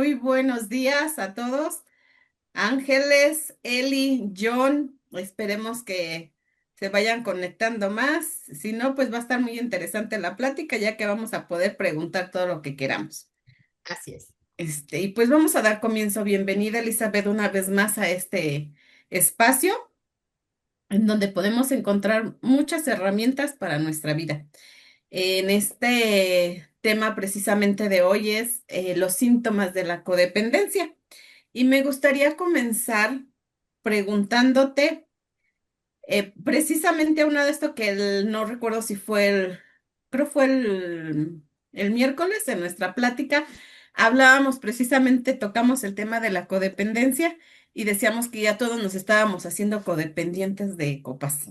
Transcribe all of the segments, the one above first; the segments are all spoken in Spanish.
Muy buenos días a todos. Ángeles, Eli, John, esperemos que se vayan conectando más. Si no, pues va a estar muy interesante la plática, ya que vamos a poder preguntar todo lo que queramos. Así es. Y pues vamos a dar comienzo. Bienvenida, Elizabeth, una vez más a este espacio en donde podemos encontrar muchas herramientas para nuestra vida. En este tema precisamente de hoy es los síntomas de la codependencia. Y me gustaría comenzar preguntándote precisamente una de esto no recuerdo si fue creo fue el miércoles en nuestra plática, hablábamos precisamente, tocamos el tema de la codependencia y decíamos que ya todos nos estábamos haciendo codependientes de copas.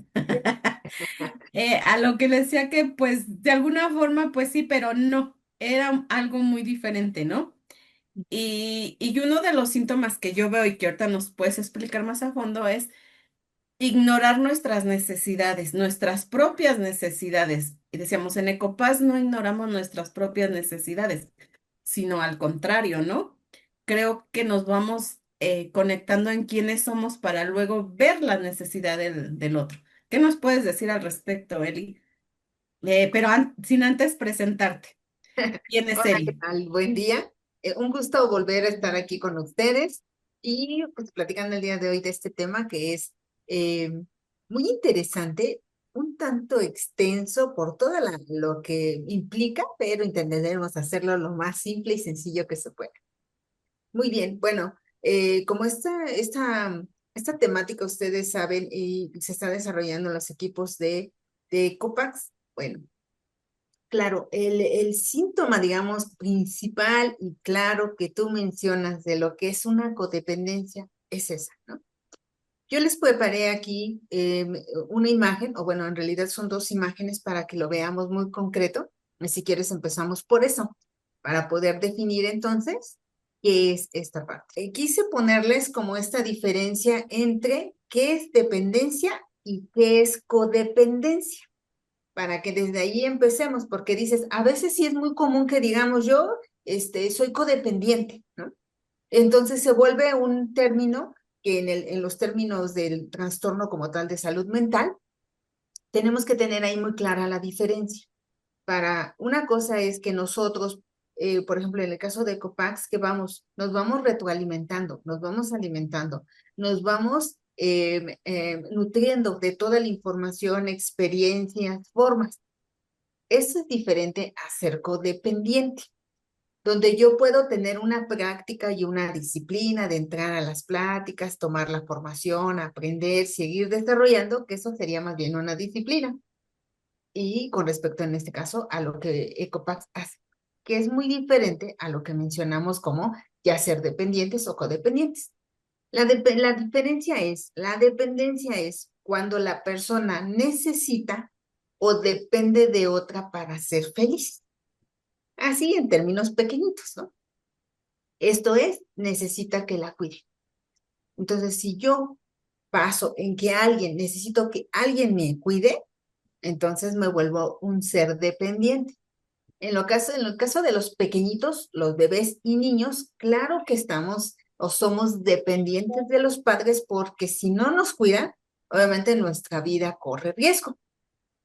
A lo que le decía que pues de alguna forma pues sí, pero no, era algo muy diferente, ¿no? Y uno de los síntomas que yo veo y que ahorita nos puedes explicar más a fondo es ignorar nuestras necesidades, nuestras propias necesidades. Y decíamos, en Ecopas no ignoramos nuestras propias necesidades, sino al contrario, ¿no? Creo que nos vamos conectando en quiénes somos para luego ver la necesidad del otro. ¿Qué nos puedes decir al respecto, Eli? Pero sin antes presentarte. ¿Quién es Hola, ¿qué Eli? tal? Buen día. Un gusto volver a estar aquí con ustedes y pues platicando el día de hoy de este tema que es eh, muy interesante, un tanto extenso por lo que implica, pero intentaremos hacerlo lo más simple y sencillo que se pueda. Muy bien, bueno, como esta temática ustedes saben y se está desarrollando en los equipos de COPAX, bueno. Claro, el síntoma, digamos, principal y claro que tú mencionas de lo que es una codependencia es esa, ¿no? Yo les preparé aquí una imagen, o bueno, en realidad son dos imágenes para que lo veamos muy concreto. Y si quieres, empezamos por eso, para poder definir entonces qué es esta parte. Quise ponerles como esta diferencia entre qué es dependencia y qué es codependencia para que desde ahí empecemos, porque dices, a veces sí es muy común que digamos yo, soy codependiente, ¿no? Entonces se vuelve un término que en los términos del trastorno como tal de salud mental, tenemos que tener ahí muy clara la diferencia. Para una cosa es que nosotros, por ejemplo, en el caso de Copax, que nos vamos retroalimentando, nos vamos alimentando, nos vamos nutriendo de toda la información, experiencias, formas. Eso es diferente a ser codependiente, donde yo puedo tener una práctica y una disciplina de entrar a las pláticas, tomar la formación, aprender, seguir desarrollando, que eso sería más bien una disciplina. Y con respecto en este caso a lo que Ecopax hace, que es muy diferente a lo que mencionamos como ya ser dependientes o codependientes. La dependencia es cuando la persona necesita o depende de otra para ser feliz. Así en términos pequeñitos, ¿no? Esto es, necesita que la cuide. Entonces, si yo paso en que necesito que alguien me cuide, entonces me vuelvo un ser dependiente. En el caso de los pequeñitos, los bebés y niños, claro que estamos o somos dependientes de los padres porque si no nos cuidan, obviamente nuestra vida corre riesgo.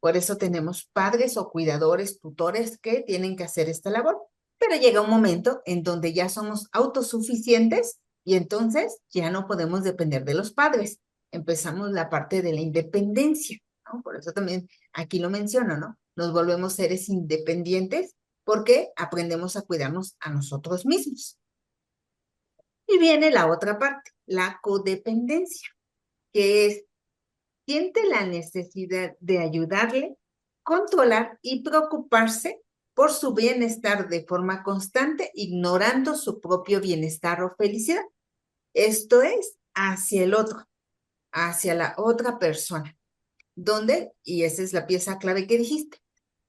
Por eso tenemos padres o cuidadores, tutores que tienen que hacer esta labor. Pero llega un momento en donde ya somos autosuficientes y entonces ya no podemos depender de los padres. Empezamos la parte de la independencia, ¿no? Por eso también aquí lo menciono, ¿no? Nos volvemos seres independientes porque aprendemos a cuidarnos a nosotros mismos. Y viene la otra parte, la codependencia, que es siente la necesidad de ayudarle, controlar y preocuparse por su bienestar de forma constante, ignorando su propio bienestar o felicidad. Esto es hacia el otro, hacia la otra persona, donde, y esa es la pieza clave que dijiste,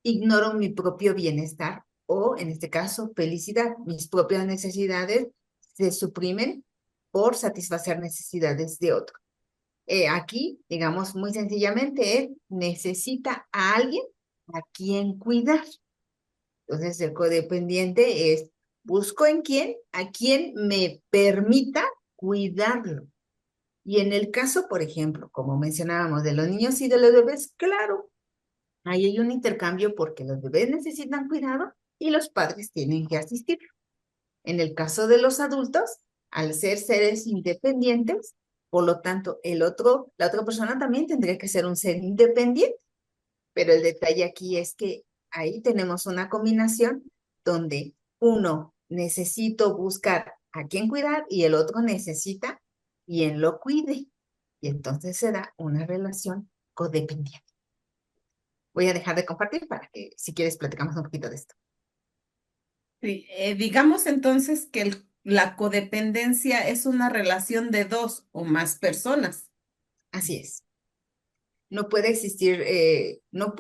ignoro mi propio bienestar o, en este caso, felicidad. Mis propias necesidades se suprimen por satisfacer necesidades de otro. Aquí, digamos muy sencillamente, él necesita a alguien a quien cuidar. Entonces, el codependiente es busco en quién, a quien me permita cuidarlo. Y en el caso, por ejemplo, como mencionábamos, de los niños y de los bebés, claro, ahí hay un intercambio porque los bebés necesitan cuidado y los padres tienen que asistir. En el caso de los adultos, al ser seres independientes, por lo tanto, la otra persona también tendría que ser un ser independiente. Pero el detalle aquí es que ahí tenemos una combinación donde uno necesito buscar a quién cuidar y el otro necesita quien lo cuide. Y entonces se da una relación codependiente. Voy a dejar de compartir para que, si quieres, platicamos un poquito de esto. Sí, digamos entonces que la codependencia es una relación de dos o más personas. Así es. No puede existir, no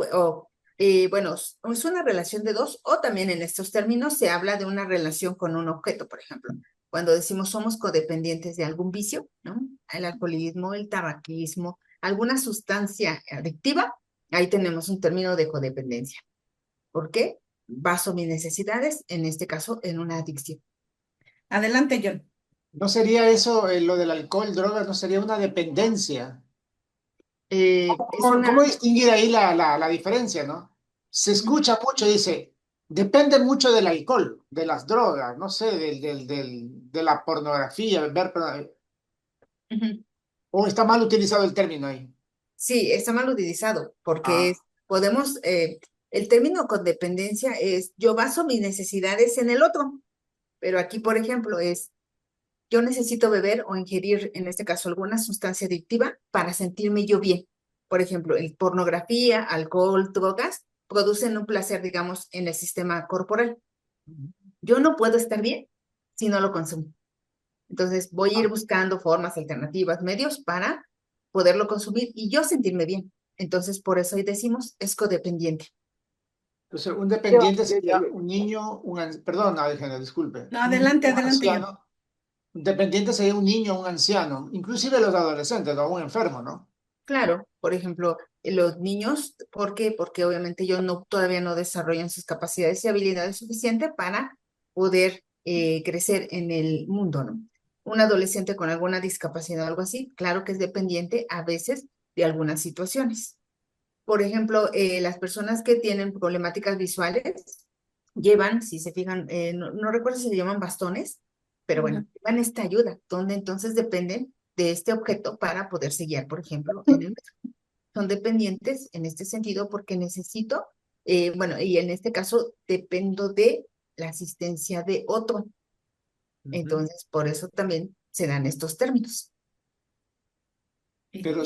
bueno, es una relación de dos, o también en estos términos se habla de una relación con un objeto, por ejemplo. Cuando decimos somos codependientes de algún vicio, ¿no? El alcoholismo, el tabaquismo, alguna sustancia adictiva, ahí tenemos un término de codependencia. ¿Por qué? Baso mis necesidades, en este caso, en una adicción. Adelante, John. ¿No sería eso, lo del alcohol, drogas, no sería una dependencia? Es ¿Cómo una, distinguir ahí la diferencia, no? Se escucha mucho, dice, depende mucho del alcohol, de las drogas, no sé, de la pornografía, Ujú. o está mal utilizado el término ahí. Sí, está mal utilizado porque Ah, podemos, el término codependencia es yo baso mis necesidades en el otro, pero aquí, por ejemplo, es yo necesito beber o ingerir, en este caso, alguna sustancia adictiva para sentirme yo bien. Por ejemplo, el pornografía, alcohol, drogas producen un placer, digamos, en el sistema corporal. Yo no puedo estar bien si no lo consumo. Entonces voy a ir ah. buscando formas alternativas, medios para poderlo consumir y yo sentirme bien. Entonces por eso ahí decimos es codependiente. Entonces, un dependiente sería un niño, perdón, Alejandra, disculpe, No, adelante, un adelante, John. anciano. Un dependiente sería un niño, un anciano, inclusive los adolescentes, o un enfermo, ¿no? Claro, por ejemplo, los niños, ¿por qué? Porque obviamente ellos todavía no desarrollan sus capacidades y habilidades suficientes para poder crecer en el mundo, ¿no? Un adolescente con alguna discapacidad o algo así, claro que es dependiente a veces de algunas situaciones. Por ejemplo, las personas que tienen problemáticas visuales llevan, si se fijan, no recuerdo si se llaman bastones, pero bueno, Ujú. llevan esta ayuda, donde entonces dependen de este objeto para poderse guiar, por ejemplo, en el metro. Son dependientes en este sentido porque necesito, bueno, y en este caso dependo de la asistencia de otro. Ujú. Entonces, por eso también se dan estos términos. Pero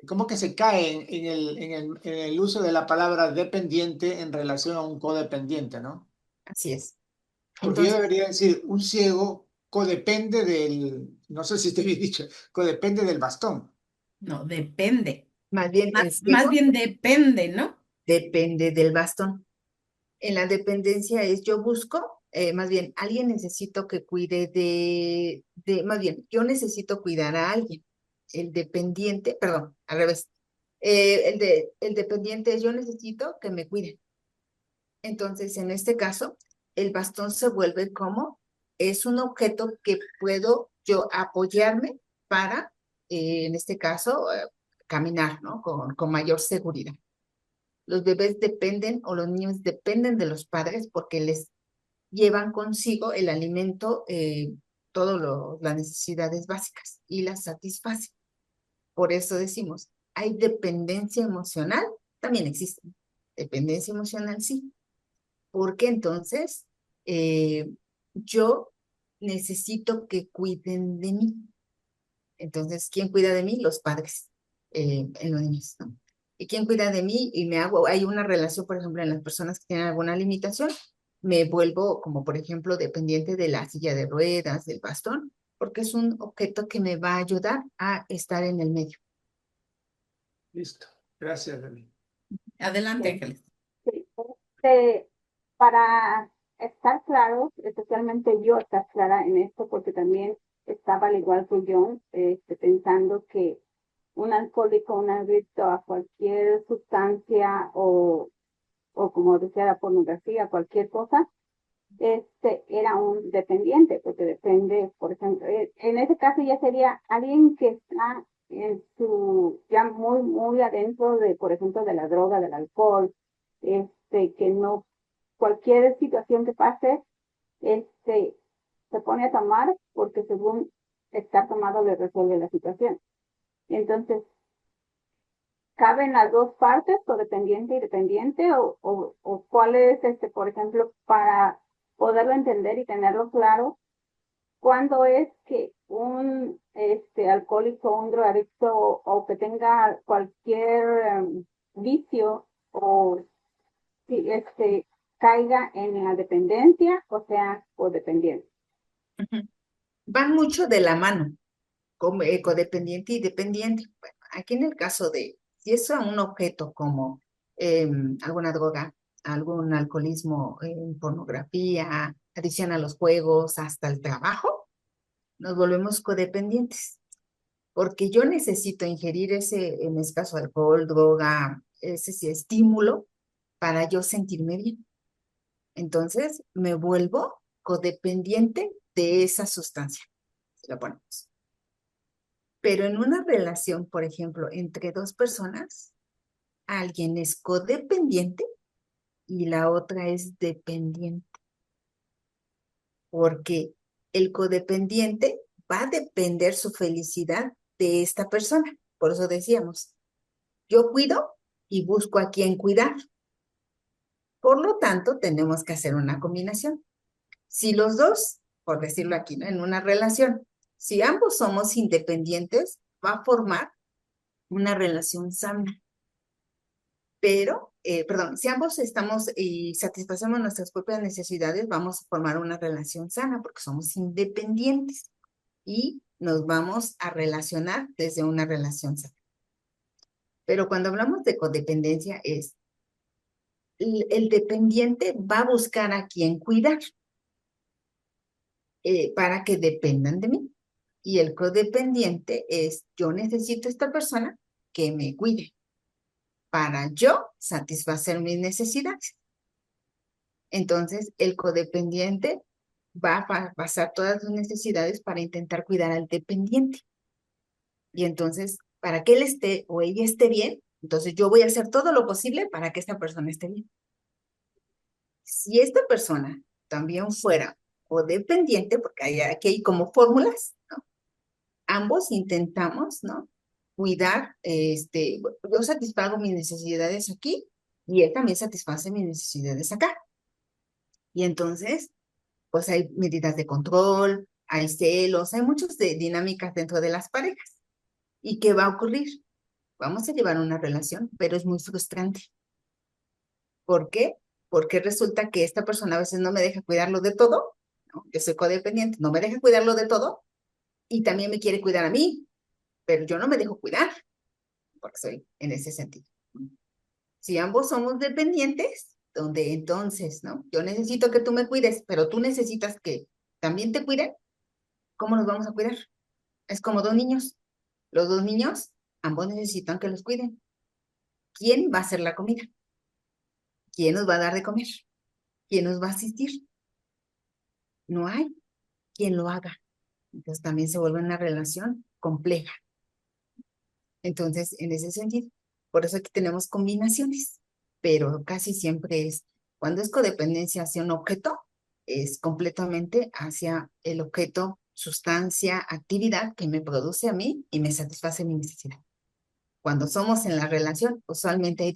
¿cómo que se cae en el uso de la palabra dependiente en relación a un codependiente, ¿no? Así es. Porque yo Entonces, debería decir, un ciego codepende no sé si te bien dicho, codepende del bastón. No, depende. más bien el Más ciego bien depende, ¿no? depende del bastón. En la dependencia es yo busco, más bien, alguien necesito que cuide más bien, yo necesito cuidar a alguien. El dependiente, perdón, al revés. El dependiente es yo necesito que me cuiden. Entonces, en este caso, el bastón se vuelve como, es un objeto que puedo yo apoyarme para, en este caso, caminar, ¿no? Con mayor seguridad. Los bebés dependen o los niños dependen de los padres porque les llevan consigo el alimento, todas las necesidades básicas y las satisfacen. Por eso decimos, hay dependencia emocional, también existe. Dependencia emocional, sí. Porque entonces yo necesito que cuiden de mí. Entonces, ¿quién cuida de mí? Los padres en los niños, ¿no? ¿Y quién cuida de mí? Y hay una relación, por ejemplo, en las personas que tienen alguna limitación, me vuelvo como, por ejemplo, dependiente de la silla de ruedas, del bastón, porque es un objeto que me va a ayudar a estar en el medio. Listo. Gracias, David. Adelante, Sí, Ángeles. sí. Para estar claros, especialmente yo estar clara en esto, porque también estaba al igual que John, pensando que un alcohólico, un adicto a cualquier sustancia o como decía la pornografía, cualquier cosa, era un dependiente, porque depende, por ejemplo, en ese caso ya sería alguien que está en ya muy, muy adentro de, por ejemplo, de la droga, del alcohol, que no, cualquier situación que pase, se pone a tomar porque según está tomado le resuelve la situación. Entonces, ¿caben las dos partes, codependiente y dependiente? ¿O cuál es, por ejemplo, para poderlo entender y tenerlo claro, cuándo es que un alcohólico, un drogadicto o que tenga cualquier vicio o si caiga en la dependencia o sea codependiente? Van mucho de la mano, como codependiente y dependiente. Bueno, aquí en el caso de, si es a un objeto como alguna droga, algún alcoholismo, pornografía, adicción a los juegos, hasta el trabajo, nos volvemos codependientes. Porque yo necesito ingerir ese, en este caso, alcohol, droga, ese sí, estímulo para yo sentirme bien. Entonces, me vuelvo codependiente de esa sustancia. Si lo ponemos. Pero en una relación, por ejemplo, entre dos personas, alguien es codependiente y la otra es dependiente. Porque el codependiente va a depender su felicidad de esta persona. Por eso decíamos, yo cuido y busco a quien cuidar. Por lo tanto, tenemos que hacer una combinación. Si los dos, por decirlo aquí, ¿no? En una relación, si ambos somos independientes, va a formar una relación sana. Pero, perdón, si ambos estamos y satisfacemos nuestras propias necesidades, vamos a formar una relación sana porque somos independientes y nos vamos a relacionar desde una relación sana. Pero cuando hablamos de codependencia es el dependiente va a buscar a quien cuidar para que dependan de mí. Y el codependiente es, yo necesito a esta persona que me cuide para yo satisfacer mis necesidades. Entonces, el codependiente va a pasar todas sus necesidades para intentar cuidar al dependiente. Y entonces, para que él esté o ella esté bien, entonces yo voy a hacer todo lo posible para que esta persona esté bien. Si esta persona también fuera codependiente, porque aquí hay como fórmulas, ¿no? Ambos intentamos, ¿no? Cuidar, yo satisfago mis necesidades aquí y él también satisface mis necesidades acá. Y entonces, pues hay medidas de control, hay celos, hay muchas dinámicas dentro de las parejas. ¿Y qué va a ocurrir? Vamos a llevar una relación, pero es muy frustrante. ¿Por qué? Porque resulta que esta persona a veces no me deja cuidarlo de todo, ¿no? Yo soy codependiente, no me deja cuidarlo de todo y también me quiere cuidar a mí, pero yo no me dejo cuidar, porque soy en ese sentido. Si ambos somos dependientes, donde entonces, ¿no? Yo necesito que tú me cuides, pero tú necesitas que también te cuiden, ¿cómo nos vamos a cuidar? Es como dos niños. Los dos niños, ambos necesitan que los cuiden. ¿Quién va a hacer la comida? ¿Quién nos va a dar de comer? ¿Quién nos va a asistir? No hay quien lo haga. Entonces también se vuelve una relación compleja. Entonces, en ese sentido, por eso aquí tenemos combinaciones, pero casi siempre es, cuando es codependencia hacia un objeto, es completamente hacia el objeto, sustancia, actividad que me produce a mí y me satisface mi necesidad. Cuando somos en la relación, usualmente hay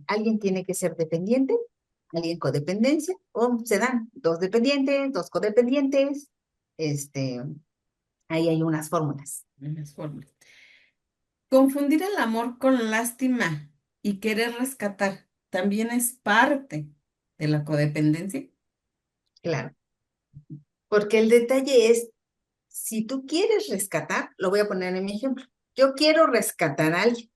alguien tiene que ser dependiente, alguien codependencia, o se dan dos dependientes, dos codependientes, ahí hay unas fórmulas. Unas formas. Confundir el amor con lástima y querer rescatar también es parte de la codependencia. Claro, porque el detalle es, si tú quieres rescatar, lo voy a poner en mi ejemplo, yo quiero rescatar a alguien,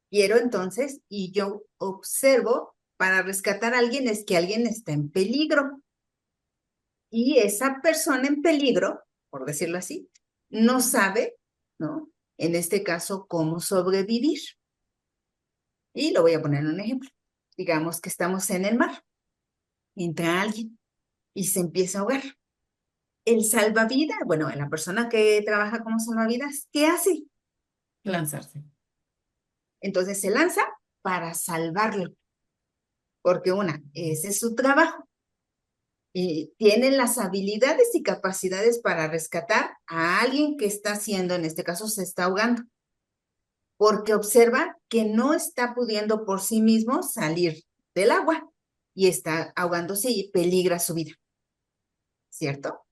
quiero entonces, y yo observo, para rescatar a alguien es que alguien está en peligro, y esa persona en peligro, por decirlo así, no sabe, ¿no? En este caso, cómo sobrevivir. Y lo voy a poner en un ejemplo. Digamos que estamos en el mar, entra alguien y se empieza a ahogar. El salvavidas, bueno, la persona que trabaja como salvavidas, ¿qué hace? Lanzarse. Entonces se lanza para salvarlo, porque ese es su trabajo. Y tienen las habilidades y capacidades para rescatar a alguien que está haciendo, en este caso se está ahogando, porque observa que no está pudiendo por sí mismo salir del agua y está ahogándose y peligra su vida, ¿cierto?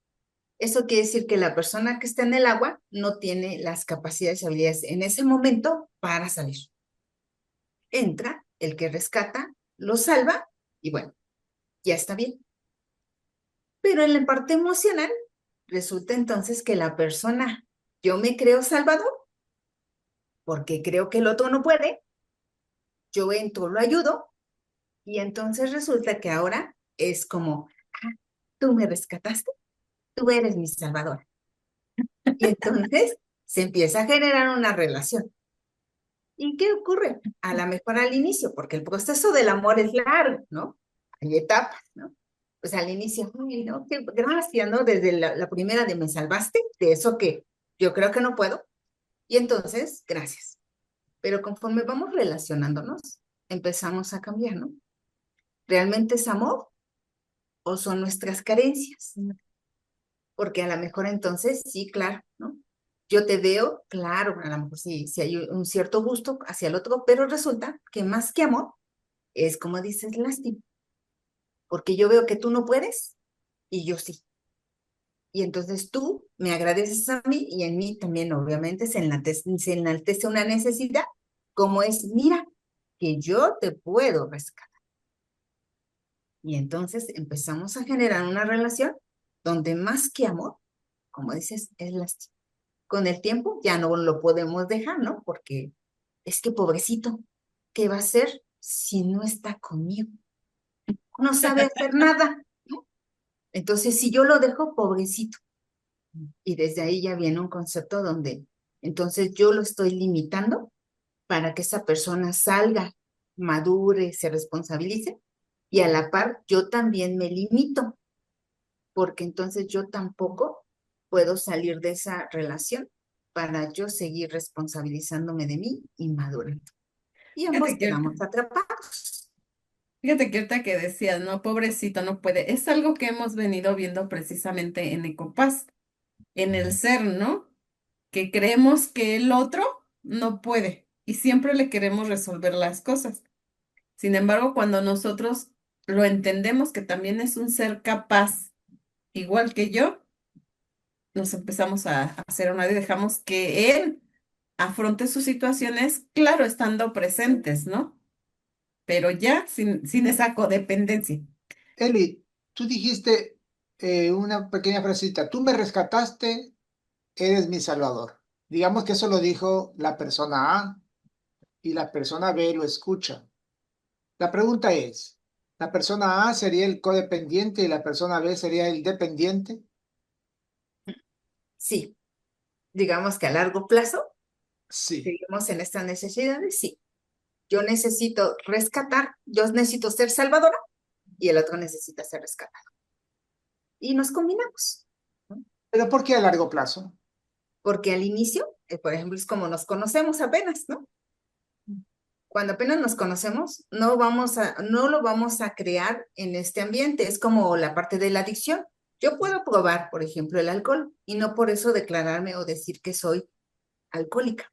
Eso quiere decir que la persona que está en el agua no tiene las capacidades y habilidades en ese momento para salir. Entra el que rescata, lo salva y bueno, ya está bien. Pero en la parte emocional, resulta entonces que la persona, yo me creo salvador porque creo que el otro no puede, yo entro, lo ayudo y entonces resulta que ahora es como, ah, tú me rescataste, tú eres mi salvador. Y entonces se empieza a generar una relación. ¿Y qué ocurre? A lo mejor al inicio, porque el proceso del amor es largo, ¿no? Hay etapas, ¿no? Pues al inicio, ay, no, qué gracias, ¿no? Desde la primera de me salvaste, de eso que yo creo que no puedo, y entonces, gracias. Pero conforme vamos relacionándonos, empezamos a cambiar, ¿no? ¿Realmente es amor o son nuestras carencias? Porque a lo mejor entonces, sí, claro, ¿no? Yo te veo, claro, a lo mejor sí hay un cierto gusto hacia el otro, pero resulta que más que amor, es como dices, lástima, porque yo veo que tú no puedes y yo sí. Y entonces tú me agradeces a mí y en mí también obviamente se enaltece una necesidad, como es, mira, que yo te puedo rescatar. Y entonces empezamos a generar una relación donde más que amor, como dices, es lástima. Con el tiempo ya no lo podemos dejar, ¿no? Porque es que pobrecito, ¿qué va a hacer si no está conmigo? No sabe hacer nada, ¿no? Entonces, si yo lo dejo, pobrecito. Y desde ahí ya viene un concepto donde entonces yo lo estoy limitando para que esa persona salga, madure, se responsabilice y a la par yo también me limito porque entonces yo tampoco puedo salir de esa relación para yo seguir responsabilizándome de mí y madurando. Y ambos Fíjate que quedamos atrapados. Fíjate que ahorita que decías, no, pobrecito, no puede. Es algo que hemos venido viendo precisamente en Ecopaz, en el ser, ¿no? Que creemos que el otro no puede y siempre le queremos resolver las cosas. Sin embargo, cuando nosotros lo entendemos que también es un ser capaz, igual que yo, nos empezamos a hacer a un lado y dejamos que él afronte sus situaciones, claro, estando presentes, ¿no? Pero ya sin esa codependencia. Eli, tú dijiste una pequeña frasecita, tú me rescataste, eres mi salvador. Digamos que eso lo dijo la persona A y la persona B lo escucha. La pregunta es, ¿la persona A sería el codependiente y la persona B sería el dependiente? Sí, digamos que a largo plazo Sí. seguimos en estas necesidades, sí. Yo necesito rescatar, yo necesito ser salvadora y el otro necesita ser rescatado. Y nos combinamos, ¿no? ¿Pero por qué a largo plazo? Porque al inicio, por ejemplo, es como nos conocemos apenas, ¿no? Cuando apenas nos conocemos, no lo vamos a crear en este ambiente. Es como la parte de la adicción. Yo puedo probar, por ejemplo, el alcohol y no por eso declararme o decir que soy alcohólica.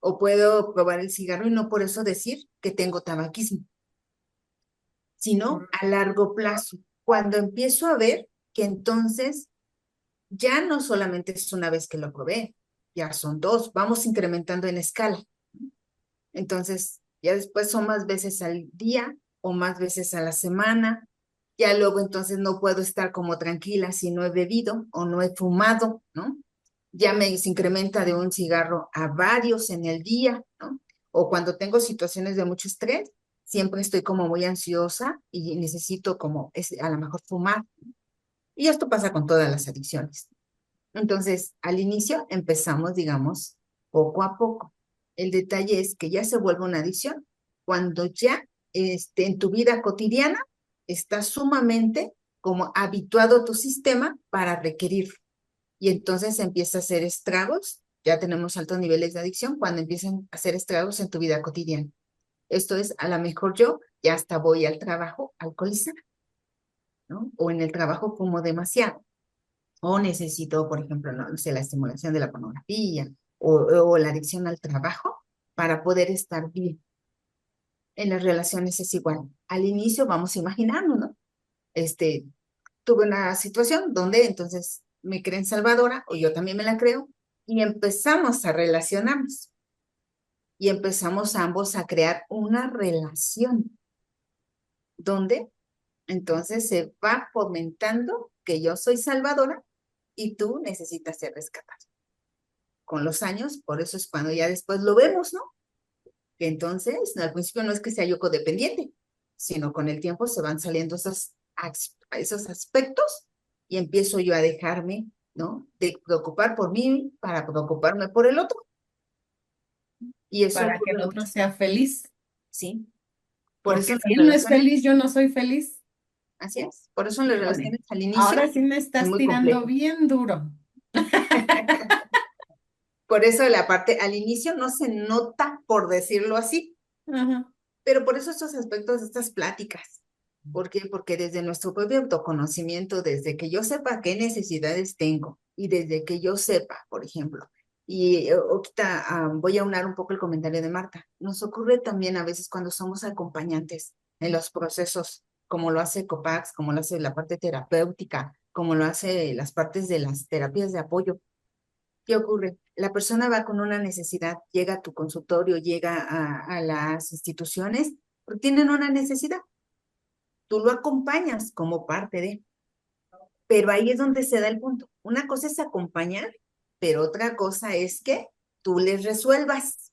O puedo probar el cigarro y no por eso decir que tengo tabaquismo, sino a largo plazo. Cuando empiezo a ver que entonces ya no solamente es una vez que lo probé, ya son dos, vamos incrementando en escala. Entonces, ya después son más veces al día o más veces a la semana. Ya luego entonces no puedo estar como tranquila si no he bebido o no he fumado, ¿no? Ya se incrementa de un cigarro a varios en el día, ¿no? O cuando tengo situaciones de mucho estrés, siempre estoy como muy ansiosa y necesito como a lo mejor fumar. Y esto pasa con todas las adicciones. Entonces, al inicio empezamos, digamos, poco a poco. El detalle es que ya se vuelve una adicción cuando ya en tu vida cotidiana está sumamente como habituado tu sistema para requerirlo. Y entonces empieza a hacer estragos. Ya tenemos altos niveles de adicción cuando empiezan a hacer estragos en tu vida cotidiana. Esto es, a lo mejor yo ya hasta voy al trabajo alcoholizada, ¿no? O en el trabajo como demasiado. O necesito, por ejemplo, no sé, la estimulación de la pornografía o la adicción al trabajo para poder estar bien. En las relaciones es igual. Al inicio vamos imaginando, ¿no? Tuve una situación donde entonces me creen salvadora o yo también me la creo y empezamos a relacionarnos y empezamos ambos a crear una relación donde entonces se va fomentando que yo soy salvadora y tú necesitas ser rescatada. Con los años, por eso es cuando ya después lo vemos, ¿no? Que entonces, al principio no es que sea yo codependiente, sino con el tiempo se van saliendo esos aspectos y empiezo yo a dejarme, ¿no? De preocupar por mí para preocuparme por el otro. Y eso Para que ocurre el otro mucho, sea feliz. ¿sí? Por eso Porque en si las él no es relaciones, feliz, yo no soy feliz. así es, por eso en las Híjole, relaciones al inicio ahora sí me es estás muy tirando complejo. bien duro. Por eso la parte al inicio no se nota, por decirlo así, Ajá. pero por eso estos aspectos de estas pláticas. ¿Por qué? Porque desde nuestro propio autoconocimiento, desde que yo sepa qué necesidades tengo y desde que yo sepa, por ejemplo, y ahorita voy a unar un poco el comentario de Marta, nos ocurre también a veces cuando somos acompañantes en los procesos, como lo hace COPAX, como lo hace la parte terapéutica, como lo hace las partes de las terapias de apoyo. ¿Qué ocurre? La persona va con una necesidad, llega a tu consultorio, llega a las instituciones, porque tienen una necesidad. Tú lo acompañas como parte de, pero ahí es donde se da el punto. Una cosa es acompañar, pero otra cosa es que tú les resuelvas.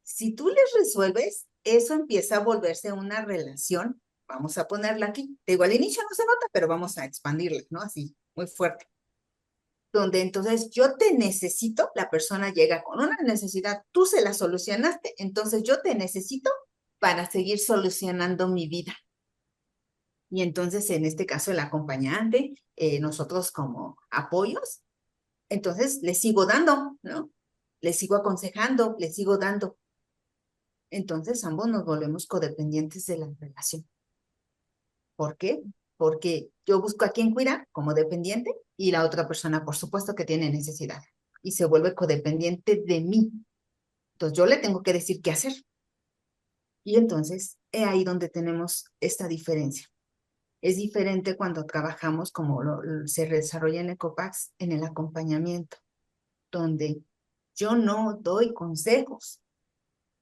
Si tú les resuelves, eso empieza a volverse una relación. Vamos a ponerla aquí. Te digo, al inicio no se nota, pero vamos a expandirla, ¿no? Así, muy fuerte. Donde entonces yo te necesito, la persona llega con una necesidad, tú se la solucionaste, entonces yo te necesito para seguir solucionando mi vida. Y entonces, en este caso, el acompañante, nosotros como apoyos, entonces le sigo dando, ¿no? Le sigo aconsejando, le sigo dando. Entonces, ambos nos volvemos codependientes de la relación. ¿Por qué? Porque yo busco a quien cuidar como dependiente y la otra persona, por supuesto, que tiene necesidad y se vuelve codependiente de mí. Entonces, yo le tengo que decir qué hacer. Y entonces, es ahí donde tenemos esta diferencia. Es diferente cuando trabajamos como se desarrolla en Ecopax, en el acompañamiento, donde yo no doy consejos,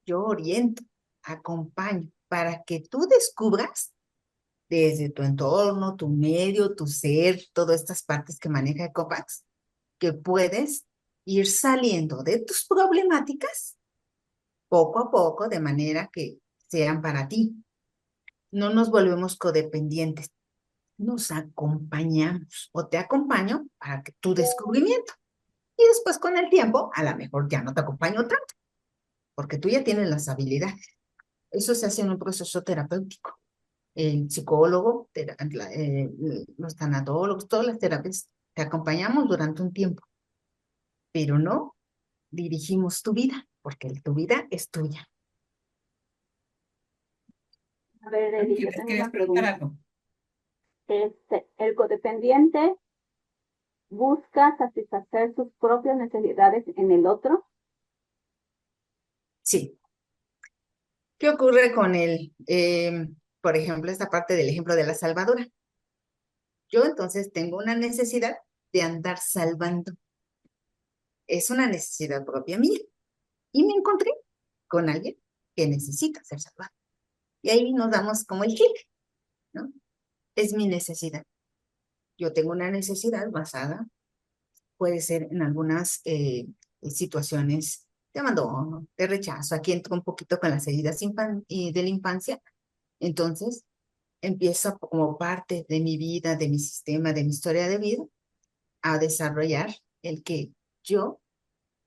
yo oriento, acompaño para que tú descubras desde tu entorno, tu medio, tu ser, todas estas partes que maneja Ecopax, que puedes ir saliendo de tus problemáticas poco a poco de manera que sean para ti. No nos volvemos codependientes, nos acompañamos o te acompaño para que tu descubrimiento. Y después con el tiempo, a lo mejor ya no te acompaño tanto, porque tú ya tienes las habilidades. Eso se hace en un proceso terapéutico. El psicólogo, los tanatólogos, todas las terapias, te acompañamos durante un tiempo, pero no dirigimos tu vida, porque tu vida es tuya. A ver, Eli, yo tengo ¿Quieres una preguntar pregunta. algo? El codependiente busca satisfacer sus propias necesidades en el otro. Sí. ¿Qué ocurre con por ejemplo, esta parte del ejemplo de la salvadora? Yo entonces tengo una necesidad de andar salvando. Es una necesidad propia mía. Y me encontré con alguien que necesita ser salvado. Y ahí nos damos como el clic, ¿no? Es mi necesidad. Yo tengo una necesidad basada, puede ser en algunas situaciones de abandono, de rechazo. Aquí entro un poquito con las heridas de la infancia. Entonces, empiezo como parte de mi vida, de mi sistema, de mi historia de vida, a desarrollar el que yo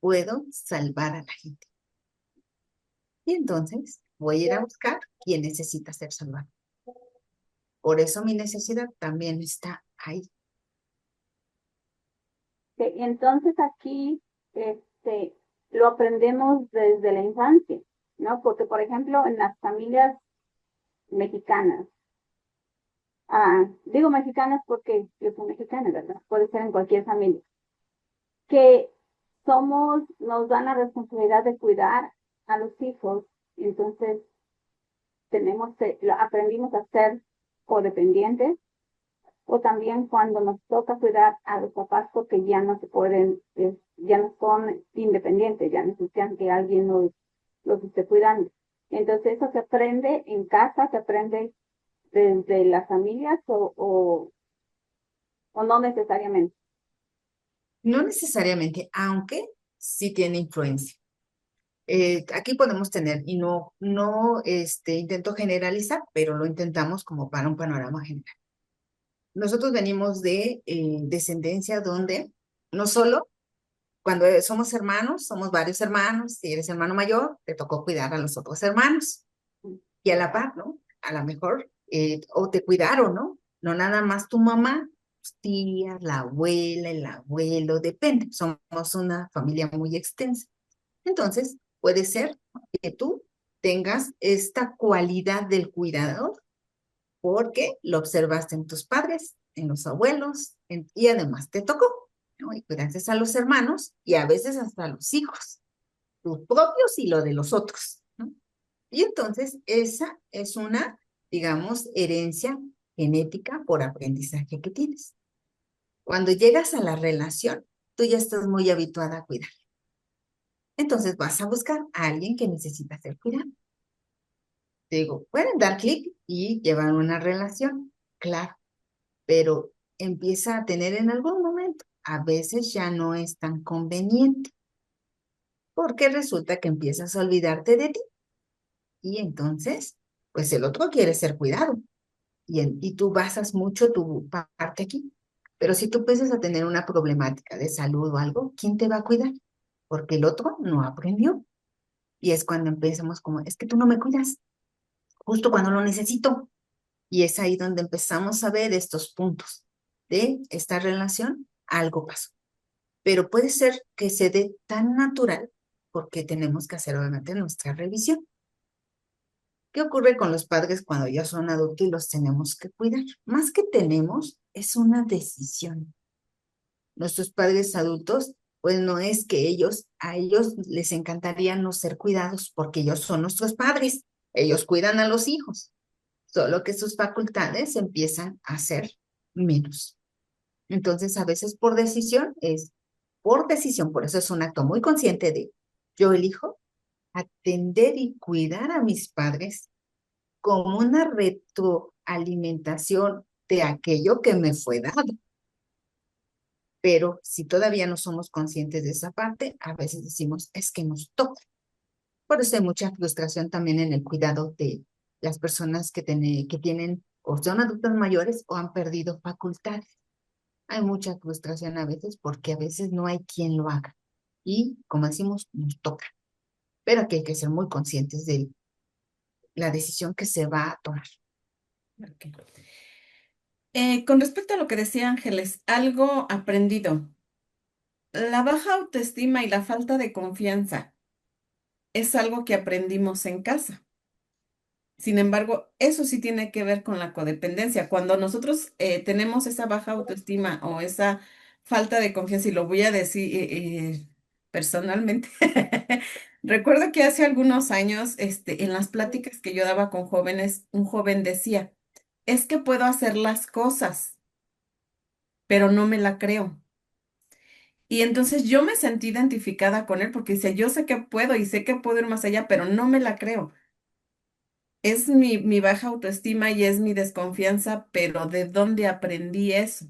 puedo salvar a la gente. Y entonces voy a ir a buscar quién necesita ser salvado. Por eso mi necesidad también está ahí. Y entonces aquí lo aprendemos desde la infancia, ¿no? Porque, por ejemplo, en las familias mexicanas, digo mexicanas porque yo soy mexicana, ¿verdad? Puede ser en cualquier familia, que nos dan la responsabilidad de cuidar a los hijos, entonces aprendimos a ser codependientes, o también cuando nos toca cuidar a los papás porque ya no se pueden, ya no son independientes, ya necesitan que alguien los esté cuidando. Entonces eso se aprende en casa, se aprende desde las familias o no necesariamente. No necesariamente, aunque sí tiene influencia. Aquí podemos tener, y no intento generalizar, pero lo intentamos como para un panorama general. Nosotros venimos de descendencia donde no solo cuando somos hermanos, somos varios hermanos, si eres hermano mayor, te tocó cuidar a los otros hermanos. Y a la par, ¿no? A lo mejor, o te cuidaron, ¿no? No nada más tu mamá, tus tías, la abuela, el abuelo, depende. Somos una familia muy extensa. Entonces, puede ser que tú tengas esta cualidad del cuidador porque lo observaste en tus padres, en los abuelos, y además te tocó, ¿no? Y cuidaste a los hermanos y a veces hasta a los hijos, tus propios y lo de los otros, ¿no? Y entonces esa es una, digamos, herencia genética por aprendizaje que tienes. Cuando llegas a la relación, tú ya estás muy habituada a cuidar. Entonces vas a buscar a alguien que necesita ser cuidado. Te digo, pueden dar clic y llevar una relación, claro, pero empieza a tener en algún momento. A veces ya no es tan conveniente, porque resulta que empiezas a olvidarte de ti y entonces, pues el otro quiere ser cuidado y tú basas mucho tu parte aquí. Pero si tú empiezas a tener una problemática de salud o algo, ¿quién te va a cuidar? Porque el otro no aprendió. Y es cuando empezamos como, es que tú no me cuidas, justo cuando lo necesito. Y es ahí donde empezamos a ver estos puntos de esta relación, algo pasó. Pero puede ser que se dé tan natural porque tenemos que hacer obviamente nuestra revisión. ¿Qué ocurre con los padres cuando ya son adultos y los tenemos que cuidar? Más que tenemos, es una decisión. Nuestros padres adultos, pues no es que a ellos les encantaría no ser cuidados porque ellos son nuestros padres. Ellos cuidan a los hijos, solo que sus facultades empiezan a ser menos. Entonces, a veces por decisión, por eso es un acto muy consciente de yo elijo atender y cuidar a mis padres como una retroalimentación de aquello que me fue dado. Pero si todavía no somos conscientes de esa parte, a veces decimos, es que nos toca. Por eso hay mucha frustración también en el cuidado de las personas que tienen o son adultos mayores o han perdido facultades. Hay mucha frustración a veces porque a veces no hay quien lo haga. Y, como decimos, nos toca. Pero aquí hay que ser muy conscientes de la decisión que se va a tomar. Ok. Con respecto a lo que decía Ángeles, algo aprendido. La baja autoestima y la falta de confianza es algo que aprendimos en casa. Sin embargo, eso sí tiene que ver con la codependencia. Cuando nosotros tenemos esa baja autoestima o esa falta de confianza, y lo voy a decir personalmente, recuerdo que hace algunos años, en las pláticas que yo daba con jóvenes, un joven decía, es que puedo hacer las cosas, pero no me la creo. Y entonces yo me sentí identificada con él porque dice, yo sé que puedo y sé que puedo ir más allá, pero no me la creo. Es mi baja autoestima y es mi desconfianza, pero ¿de dónde aprendí eso?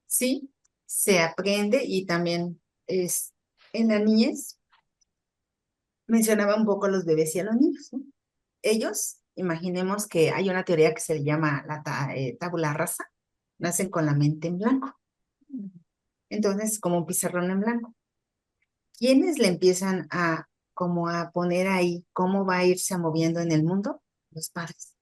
Sí, se aprende y también es en la niñez, mencionaba un poco a los bebés y a los niños, ¿no? Ellos, imaginemos que hay una teoría que se le llama la tabula rasa, nacen con la mente en blanco. Entonces, como un pizarrón en blanco. ¿Quiénes le empiezan como a poner ahí cómo va a irse moviendo en el mundo? Los padres.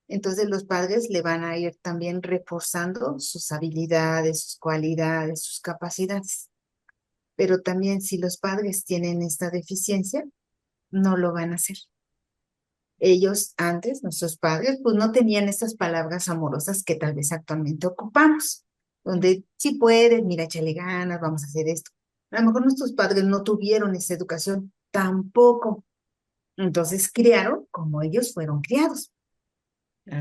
Entonces los padres le van a ir también reforzando sus habilidades, sus cualidades, sus capacidades. Pero también si los padres tienen esta deficiencia, no lo van a hacer. Ellos antes, nuestros padres, pues no tenían estas palabras amorosas que tal vez actualmente ocupamos, donde si puedes, mira, échale ganas, vamos a hacer esto. A lo mejor nuestros padres no tuvieron esa educación tampoco. Entonces criaron como ellos fueron criados.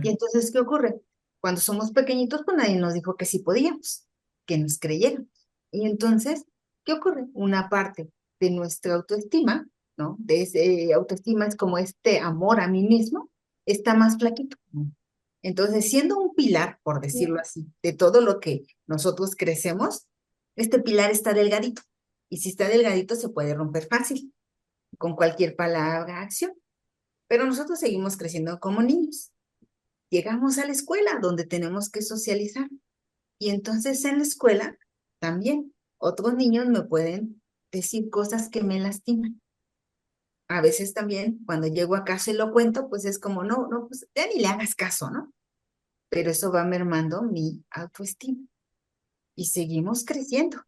Y entonces, ¿qué ocurre? Cuando somos pequeñitos, pues nadie nos dijo que sí podíamos, que nos creyeron. Y entonces, ¿qué ocurre? Una parte de nuestra autoestima, ¿no? De ese autoestima es como este amor a mí mismo, está más flaquito. Entonces, siendo un pilar, por decirlo así, de todo lo que nosotros crecemos, este pilar está delgadito. Y si está delgadito, se puede romper fácil, con cualquier palabra, acción. Pero nosotros seguimos creciendo como niños. Llegamos a la escuela donde tenemos que socializar. Y entonces en la escuela también otros niños me pueden decir cosas que me lastiman. A veces también cuando llego a casa y lo cuento, pues es como, no, no, pues ya ni le hagas caso, ¿no? Pero eso va mermando mi autoestima. Y seguimos creciendo.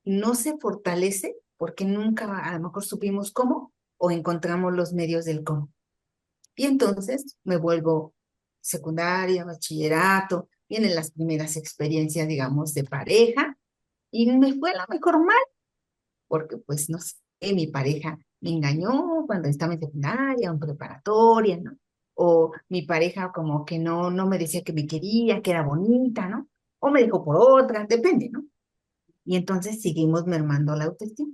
No se fortalece porque nunca a lo mejor supimos cómo o encontramos los medios del cómo. Y entonces me vuelvo secundaria, bachillerato, vienen las primeras experiencias, digamos, de pareja, y me fue a lo mejor mal, porque pues no sé, mi pareja me engañó cuando estaba en secundaria o en preparatoria, ¿no? O mi pareja como que no me decía que me quería, que era bonita, ¿no? O me dejó por otra, depende, ¿no? Y entonces seguimos mermando la autoestima.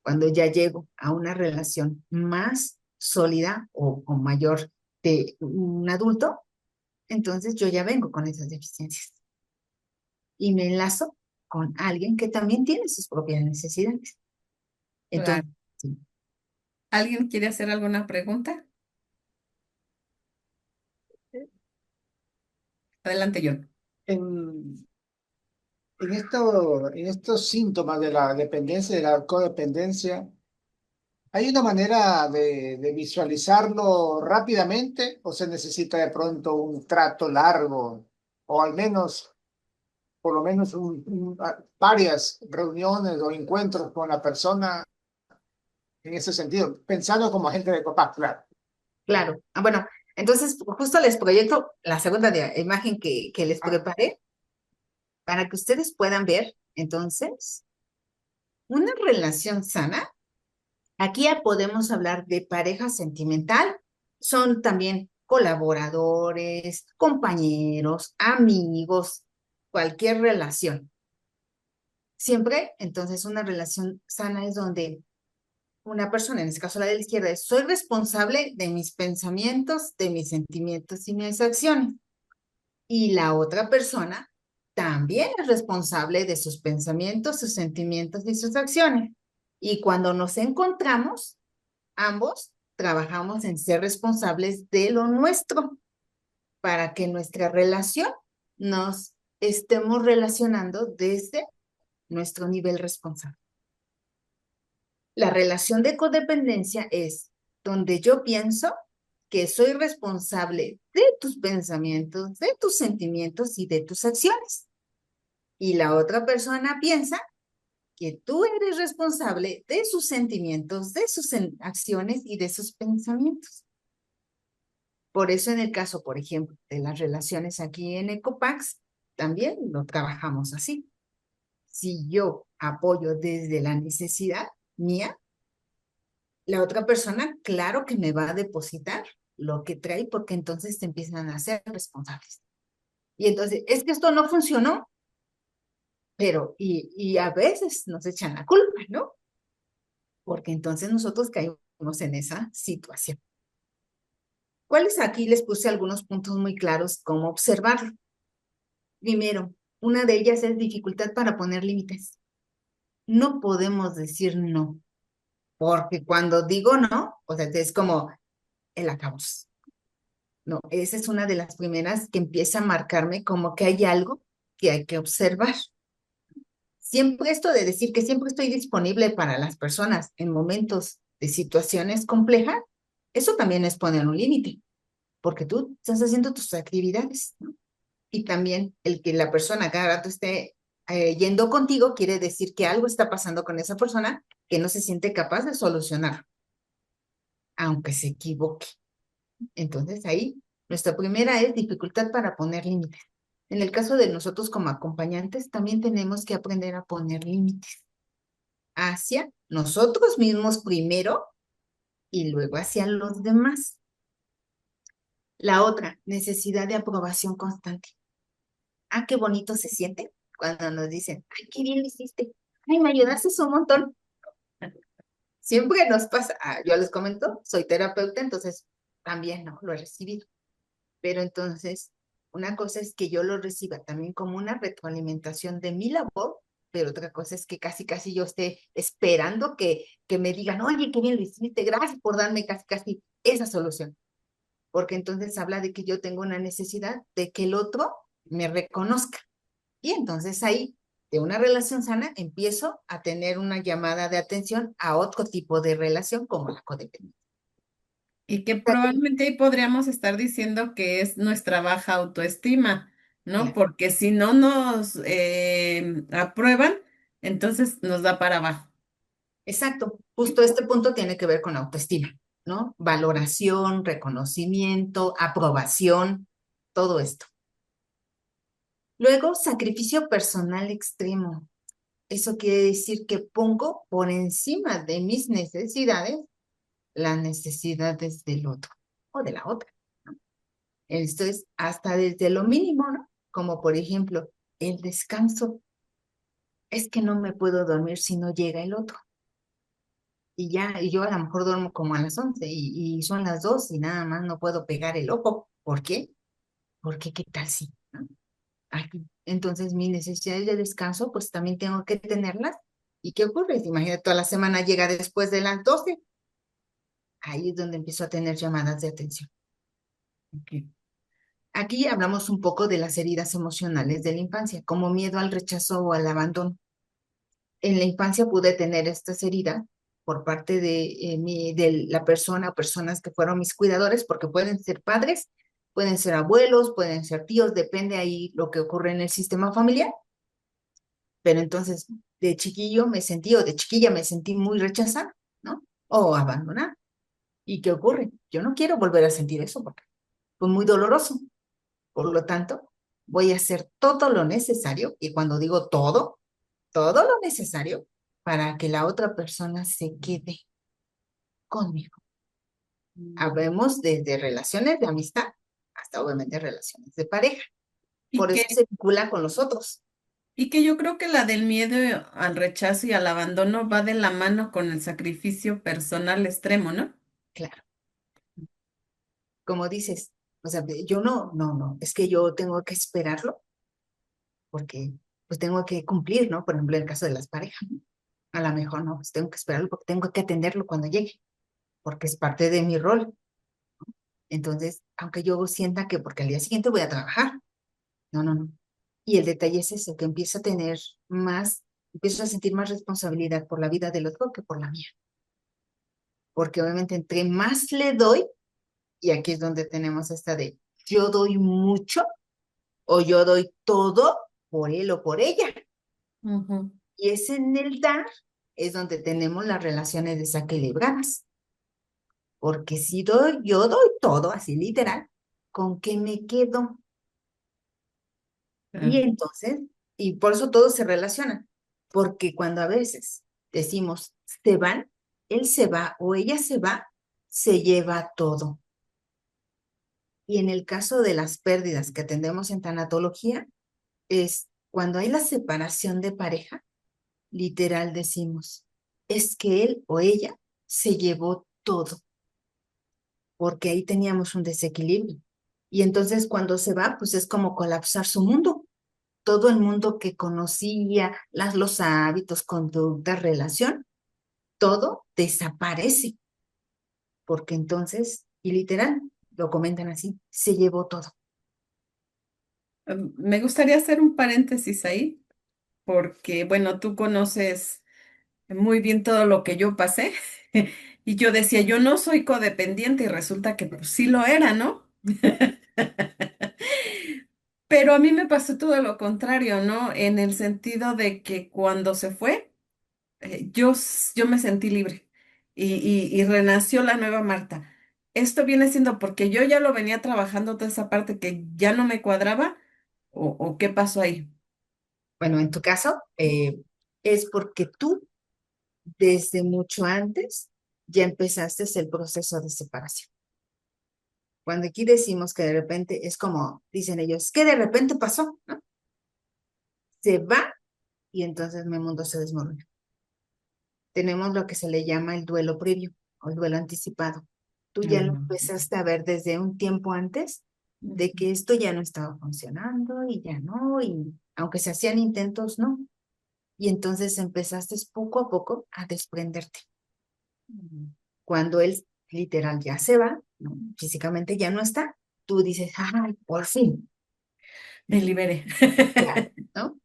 Cuando ya llego a una relación más sólida o mayor de un adulto, entonces yo ya vengo con esas deficiencias y me enlazo con alguien que también tiene sus propias necesidades. Entonces, Claro. sí. ¿Alguien quiere hacer alguna pregunta? Adelante, John. En, en estos síntomas de la dependencia, de la codependencia, ¿hay una manera de visualizarlo rápidamente o se necesita de pronto un trato largo o al menos, por lo menos varias reuniones o encuentros con la persona en ese sentido, pensando como agente de COPAC, claro? Claro. Bueno, entonces justo les proyecto la segunda imagen que les preparé para que ustedes puedan ver, entonces, una relación sana. Aquí ya podemos hablar de pareja sentimental, son también colaboradores, compañeros, amigos, cualquier relación. Siempre, entonces, una relación sana es donde una persona, en este caso la de la izquierda, es soy responsable de mis pensamientos, de mis sentimientos y mis acciones. Y la otra persona también es responsable de sus pensamientos, sus sentimientos y sus acciones. Y cuando nos encontramos, ambos trabajamos en ser responsables de lo nuestro para que nuestra relación nos estemos relacionando desde nuestro nivel responsable. La relación de codependencia es donde yo pienso que soy responsable de tus pensamientos, de tus sentimientos y de tus acciones. Y la otra persona piensa que tú eres responsable de sus sentimientos, de sus acciones y de sus pensamientos. Por eso en el caso, por ejemplo, de las relaciones aquí en Ecopax, también lo trabajamos así. Si yo apoyo desde la necesidad mía, la otra persona, claro que me va a depositar lo que trae porque entonces te empiezan a ser responsables. Y entonces, es que esto no funcionó, pero, y a veces nos echan la culpa, ¿no? Porque entonces nosotros caímos en esa situación. ¿Cuáles aquí les puse algunos puntos muy claros cómo observarlo? Primero, una de ellas es dificultad para poner límites. No podemos decir no, porque cuando digo no, o sea, es como el acabos. No, esa es una de las primeras que empieza a marcarme como que hay algo que hay que observar. Siempre esto de decir que siempre estoy disponible para las personas en momentos de situaciones complejas, eso también es poner un límite, porque tú estás haciendo tus actividades, ¿no? Y también el que la persona cada rato esté yendo contigo quiere decir que algo está pasando con esa persona que no se siente capaz de solucionar, aunque se equivoque. Entonces ahí nuestra primera es dificultad para poner límites. En el caso de nosotros como acompañantes, también tenemos que aprender a poner límites hacia nosotros mismos primero y luego hacia los demás. La otra, necesidad de aprobación constante. Ah, qué bonito se siente cuando nos dicen, ay, qué bien lo hiciste, ay, me ayudaste un montón. Siempre nos pasa, yo les comento, soy terapeuta, entonces también no lo he recibido. Pero entonces, una cosa es que yo lo reciba también como una retroalimentación de mi labor, pero otra cosa es que casi, casi yo esté esperando que me digan, oye, qué bien lo hiciste, gracias por darme casi, casi esa solución. Porque entonces habla de que yo tengo una necesidad de que el otro me reconozca. Y entonces ahí, de una relación sana, empiezo a tener una llamada de atención a otro tipo de relación como la codependencia. Y que probablemente ahí podríamos estar diciendo que es nuestra baja autoestima, ¿no? Claro. Porque si no nos aprueban, entonces nos da para abajo. Exacto, justo este punto tiene que ver con autoestima, ¿no? Valoración, reconocimiento, aprobación, todo esto. Luego, sacrificio personal extremo. Eso quiere decir que pongo por encima de mis necesidades las necesidades del otro o de la otra, ¿no? Esto es hasta desde lo mínimo, ¿no? Como por ejemplo, el descanso. Es que no me puedo dormir si no llega el otro. Y ya, y yo a lo mejor duermo como a las 11 y son las 2 y nada más no puedo pegar el ojo. ¿Por qué? Porque qué tal si, ¿no? Aquí. Entonces mis necesidades de descanso pues también tengo que tenerlas. ¿Y qué ocurre? Imagínate, toda la semana llega después de las 12. Ahí es donde empiezo a tener llamadas de atención. Okay. Aquí hablamos un poco de las heridas emocionales de la infancia, como miedo al rechazo o al abandono. En la infancia pude tener estas heridas por parte de la persona o personas que fueron mis cuidadores, porque pueden ser padres, pueden ser abuelos, pueden ser tíos, depende ahí lo que ocurre en el sistema familiar. Pero entonces, de chiquillo me sentí, o de chiquilla me sentí muy rechazada, ¿no? O abandonada. ¿Y qué ocurre? Yo no quiero volver a sentir eso porque fue muy doloroso. Por lo tanto, voy a hacer todo lo necesario, y cuando digo todo lo necesario para que la otra persona se quede conmigo. Habemos desde relaciones de amistad hasta obviamente relaciones de pareja. Y Por eso que, se vincula con los otros. y que yo creo que la del miedo al rechazo y al abandono va de la mano con el sacrificio personal extremo, ¿no? Claro, como dices, o sea, yo no, es que yo tengo que esperarlo porque pues tengo que cumplir, ¿no? Por ejemplo, en el caso de las parejas, ¿no? A lo mejor no, pues tengo que esperarlo porque tengo que atenderlo cuando llegue, porque es parte de mi rol. Entonces, aunque yo sienta que porque al día siguiente voy a trabajar, no. Y el detalle es eso, que empiezo a sentir más responsabilidad por la vida del otro que por la mía. Porque obviamente entre más le doy, y aquí es donde tenemos esta de yo doy mucho o yo doy todo por él o por ella. Ujú. Y es en el dar es donde tenemos las relaciones desequilibradas. Porque si yo doy todo, así literal, ¿con qué me quedo? Y Claro. entonces, y por eso todo se relaciona, porque cuando a veces decimos se van, él se va o ella se va, se lleva todo. Y en el caso de las pérdidas que atendemos en tanatología, es cuando hay la separación de pareja, literal decimos, es que él o ella se llevó todo, porque ahí teníamos un desequilibrio. Y entonces cuando se va, pues es como colapsar su mundo. Todo el mundo que conocía, los hábitos, conducta, relación, todo desaparece, porque entonces, y literal, lo comentan así, se llevó todo. Me gustaría hacer un paréntesis ahí, porque, bueno, tú conoces muy bien todo lo que yo pasé. Y yo decía, yo no soy codependiente y resulta que pues, sí lo era, ¿no? Pero a mí me pasó todo lo contrario, ¿no? En el sentido de que cuando se fue, yo me sentí libre y renació la nueva Marta. Esto viene siendo porque yo ya lo venía trabajando toda esa parte que ya no me cuadraba, o qué pasó ahí. Bueno, en tu caso, es porque tú desde mucho antes ya empezaste el proceso de separación. Cuando aquí decimos que de repente es como, dicen ellos, que de repente pasó, ¿no? Se va y entonces mi mundo se desmorona. Tenemos lo que se le llama el duelo previo o el duelo anticipado. Tú ya lo Mm. empezaste a ver desde un tiempo antes de Ujú. que esto ya no estaba funcionando y ya no, y aunque se hacían intentos, no. Y entonces empezaste poco a poco a desprenderte. Cuando él literal ya se va, ¿no? Físicamente ya no está, tú dices, ay, por fin, Me liberé. ya, ¿no?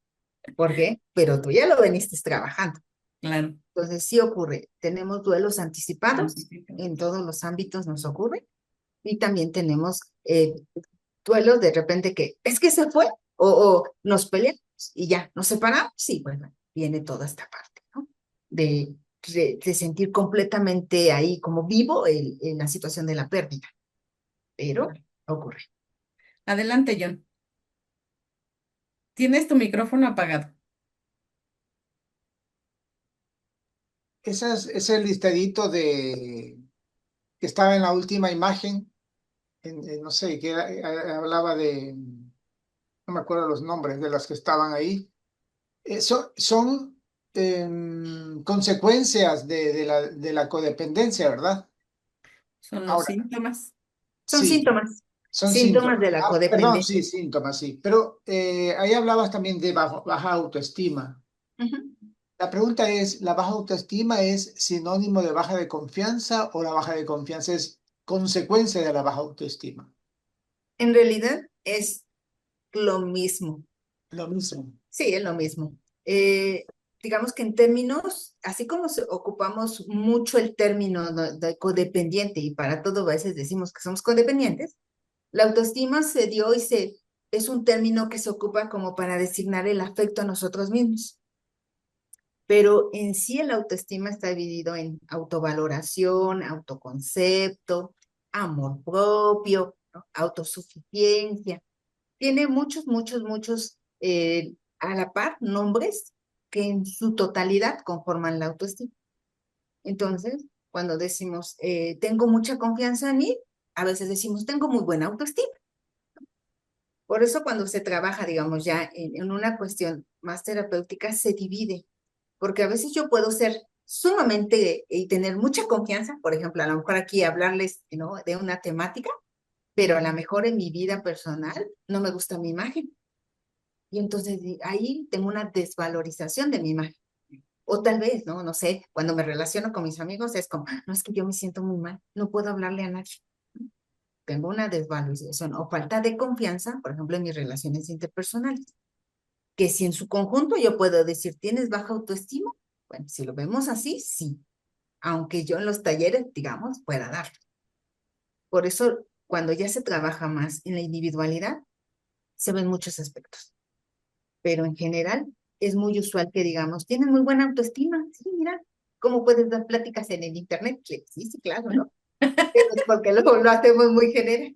¿Por qué? Pero tú ya lo veniste trabajando. Claro. Entonces sí ocurre, tenemos duelos anticipados, Anticipado. en todos los ámbitos nos ocurre, y también tenemos duelos de repente que es que se fue, o nos peleamos y ya, nos separamos, sí, bueno, viene toda esta parte, ¿no? De sentir completamente ahí como vivo en la situación de la pérdida, pero ocurre. Adelante, John. Tienes tu micrófono apagado. Ese listadito que estaba en la última imagen, no sé, hablaba no me acuerdo los nombres de las que estaban ahí. Son consecuencias de la codependencia, ¿verdad? Son los Ahora, síntomas. Son sí, síntomas, son síntomas síntomas. de la Ah, perdón, codependencia. sí, síntomas, sí. Pero ahí hablabas también de baja autoestima. Ujú. La pregunta es, ¿la baja autoestima es sinónimo de baja de confianza o la baja de confianza es consecuencia de la baja autoestima? En realidad es lo mismo. Lo mismo. Sí, es lo mismo. Eh, digamos que en términos, así como ocupamos mucho el término de codependiente y para todo a veces decimos que somos codependientes, la autoestima se dio es un término que se ocupa como para designar el afecto a nosotros mismos. Pero en sí el autoestima está dividido en autovaloración, autoconcepto, amor propio, ¿no? Autosuficiencia. Tiene muchos, a la par, nombres que en su totalidad conforman la autoestima. Entonces, cuando decimos, tengo mucha confianza en mí, a veces decimos, tengo muy buena autoestima. Por eso cuando se trabaja, digamos, ya en una cuestión más terapéutica, se divide, porque a veces yo puedo ser sumamente y tener mucha confianza, por ejemplo, a lo mejor aquí hablarles, ¿no? De una temática, pero a lo mejor en mi vida personal no me gusta mi imagen. Y entonces ahí tengo una desvalorización de mi imagen. O tal vez, ¿no? No sé, cuando me relaciono con mis amigos es como, no es que yo me siento muy mal, no puedo hablarle a nadie. Tengo una desvalorización o falta de confianza, por ejemplo, en mis relaciones interpersonales, que si en su conjunto yo puedo decir, ¿tienes baja autoestima? Bueno, si lo vemos así, sí, aunque yo en los talleres, digamos, pueda dar. Por eso, cuando ya se trabaja más en la individualidad, se ven muchos aspectos. Pero en general es muy usual que digamos, tienes muy buena autoestima, sí, mira, ¿cómo puedes dar pláticas en el internet? Sí, sí, claro, ¿no? Pero es porque lo hacemos muy general.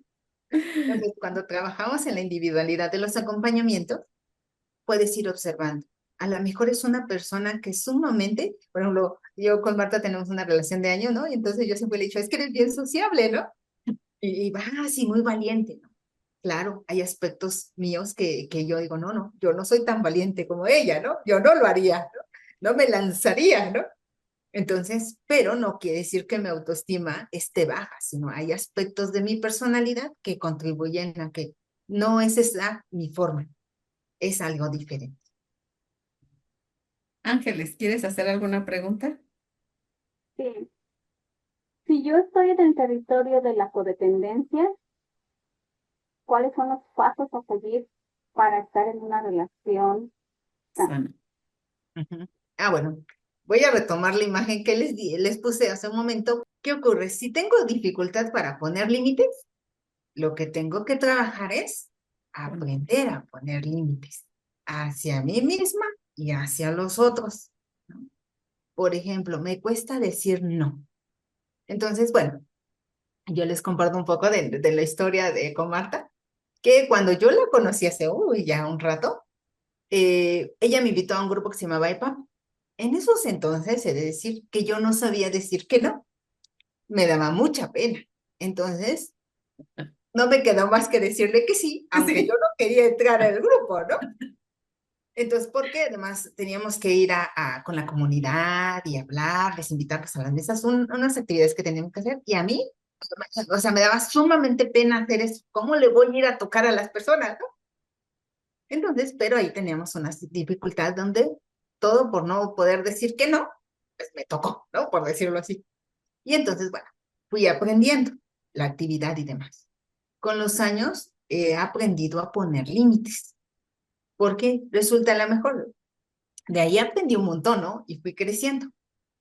Entonces, cuando trabajamos en la individualidad de los acompañamientos, puedes ir observando. A lo mejor es una persona que sumamente, por ejemplo, yo con Marta tenemos una relación de años, ¿no? Y entonces yo siempre le he dicho, es que eres bien sociable, ¿no? Y va así, muy valiente, ¿no? Claro, hay aspectos míos que yo digo, no, yo no soy tan valiente como ella, ¿no? Yo no lo haría, ¿no? No me lanzaría, ¿no? Entonces, pero no quiere decir que mi autoestima esté baja, sino hay aspectos de mi personalidad que contribuyen a que no es esa mi forma, es algo diferente. Ángeles, ¿quieres hacer alguna pregunta? Sí. Si yo estoy en el territorio de la codependencia, ¿cuáles son los pasos a seguir para estar en una relación sana? Sana. Ujú. Ah, bueno, voy a retomar la imagen que les puse hace un momento. ¿Qué ocurre? Si tengo dificultad para poner límites, lo que tengo que trabajar es aprender a poner límites hacia mí misma y hacia los otros, ¿no? Por ejemplo, me cuesta decir no. Entonces, bueno, yo les comparto un poco de la historia con Marta, que cuando yo la conocí hace, ya un rato, ella me invitó a un grupo que se llamaba EPAM. En esos entonces, he de decir que yo no sabía decir que no, me daba mucha pena. Entonces, no me quedó más que decirle que sí, aunque Sí. yo no quería entrar al grupo, ¿no? Entonces, porque además teníamos que ir con la comunidad y hablarles, invitarles a las mesas, unas actividades que teníamos que hacer. Y a mí, o sea, me daba sumamente pena hacer eso. ¿Cómo le voy a ir a tocar a las personas, no? Entonces, pero ahí teníamos una dificultad donde todo por no poder decir que no, pues me tocó, ¿no? Por decirlo así. Y entonces, bueno, fui aprendiendo la actividad y demás. Con los años he aprendido a poner límites, porque resulta la mejor. De ahí aprendí un montón, ¿no? Y fui creciendo.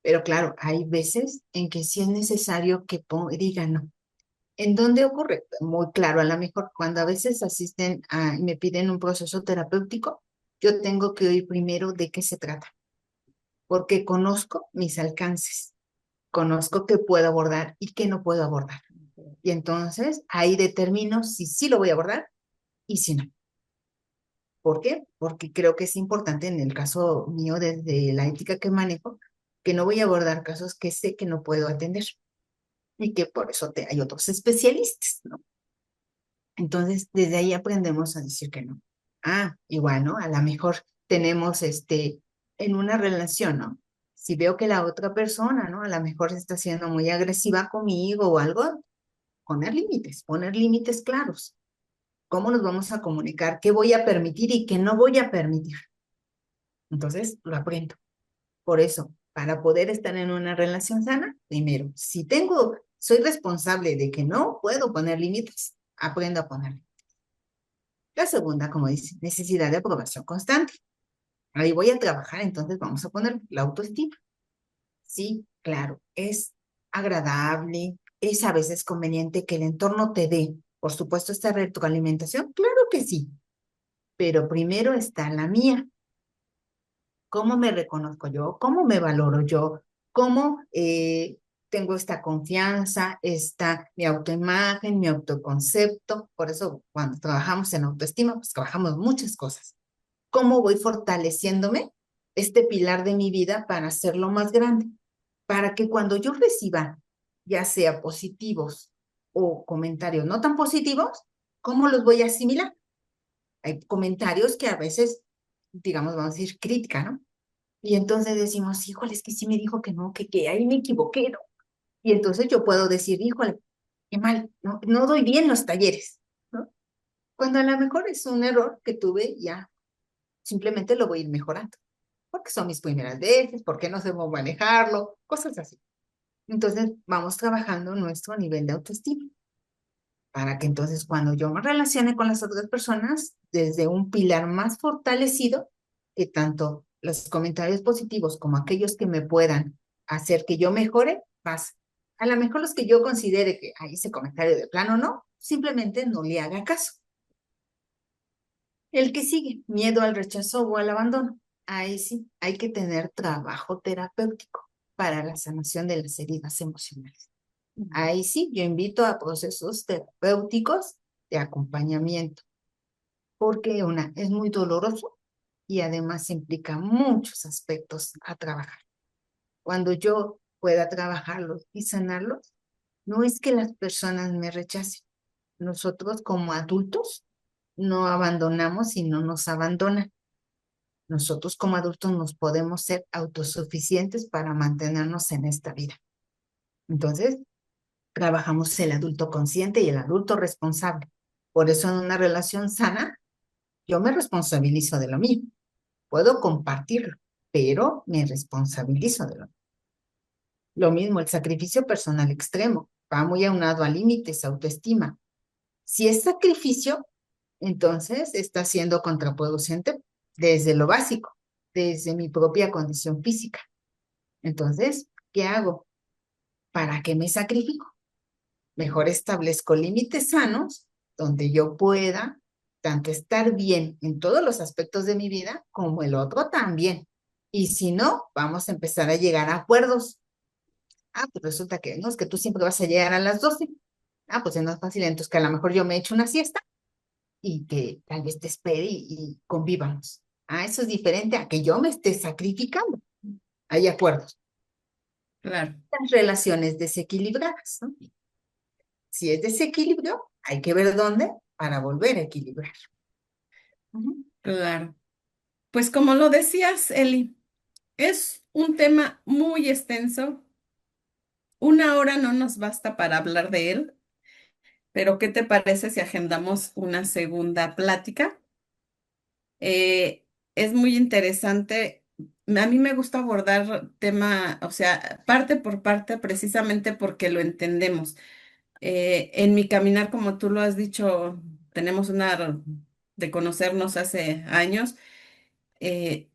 Pero claro, hay veces en que sí es necesario que diga no. ¿En dónde ocurre? Muy claro, a lo mejor cuando a veces asisten y me piden un proceso terapéutico, yo tengo que oír primero de qué se trata, porque conozco mis alcances, conozco qué puedo abordar y qué no puedo abordar. Y entonces ahí determino si sí lo voy a abordar y si no. ¿Por qué? Porque creo que es importante en el caso mío desde la ética que manejo, que no voy a abordar casos que sé que no puedo atender y que por eso hay otros especialistas, ¿no? Entonces, desde ahí aprendemos a decir que no. Igual, ¿no? A lo mejor tenemos en una relación, ¿no? Si veo que la otra persona, ¿no? A lo mejor está siendo muy agresiva conmigo o algo, poner límites claros. ¿Cómo nos vamos a comunicar? ¿Qué voy a permitir y qué no voy a permitir? Entonces, lo aprendo. Por eso, para poder estar en una relación sana, primero, si soy responsable de que no puedo poner límites, aprendo a poner. La segunda, como dice, necesidad de aprobación constante. Ahí voy a trabajar, entonces vamos a poner la autoestima. Sí, claro, es agradable, es a veces conveniente que el entorno te dé, por supuesto, esta retroalimentación, claro que sí, pero primero está la mía. ¿Cómo me reconozco yo? ¿Cómo me valoro yo? ¿Cómo tengo esta confianza, mi autoimagen, mi autoconcepto? Por eso cuando trabajamos en autoestima, pues trabajamos muchas cosas. ¿Cómo voy fortaleciéndome este pilar de mi vida para hacerlo más grande? Para que cuando yo reciba, ya sea positivos o comentarios no tan positivos, ¿cómo los voy a asimilar? Hay comentarios que a veces, digamos, vamos a decir crítica, ¿no? Y entonces decimos, híjole, es que sí me dijo que no, que ahí me equivoqué, ¿no? Y entonces yo puedo decir, híjole, qué mal, no doy bien los talleres, ¿no? Cuando a lo mejor es un error que tuve, ya simplemente lo voy a ir mejorando, porque son mis primeras veces, porque no sé cómo manejarlo, cosas así. Entonces vamos trabajando nuestro nivel de autoestima, para que entonces cuando yo me relacione con las otras personas, desde un pilar más fortalecido, que tanto los comentarios positivos como aquellos que me puedan hacer que yo mejore, pasa. A lo mejor los que yo considere que ese comentario de plano no, simplemente no le haga caso. El que sigue, miedo al rechazo o al abandono. Ahí sí, hay que tener trabajo terapéutico para la sanación de las heridas emocionales. Ahí sí, yo invito a procesos terapéuticos de acompañamiento, porque es muy doloroso y además implica muchos aspectos a trabajar. Cuando yo pueda trabajarlos y sanarlos, no es que las personas me rechacen. Nosotros como adultos no abandonamos y no nos abandonan. Nosotros como adultos nos podemos ser autosuficientes para mantenernos en esta vida. Entonces, trabajamos el adulto consciente y el adulto responsable. Por eso en una relación sana, yo me responsabilizo de lo mío. Puedo compartirlo, pero me responsabilizo de lo mío. Lo mismo, el sacrificio personal extremo va muy aunado a límites, autoestima. Si es sacrificio, entonces está siendo contraproducente desde lo básico, desde mi propia condición física. Entonces, ¿qué hago? ¿Para qué me sacrifico? Mejor establezco límites sanos donde yo pueda tanto estar bien en todos los aspectos de mi vida como el otro también. Y si no, vamos a empezar a llegar a acuerdos. Ah, pues resulta que no, es que tú siempre vas a llegar a las 12. Ah, pues no es fácil, entonces que a lo mejor yo me echo una siesta y que tal vez te espere y convivamos. Ah, eso es diferente a que yo me esté sacrificando. Hay acuerdos. Claro, Las relaciones desequilibradas, ¿no? Si es desequilibrio, hay que ver dónde para volver a equilibrar. Ujú. claro. Pues como lo decías, Eli, es un tema muy extenso. Una hora no nos basta para hablar de él, pero ¿qué te parece si agendamos una segunda plática? Eh, es muy interesante. A mí me gusta abordar tema, o sea, parte por parte, precisamente porque lo entendemos. En mi caminar, como tú lo has dicho, tenemos una de conocernos hace años.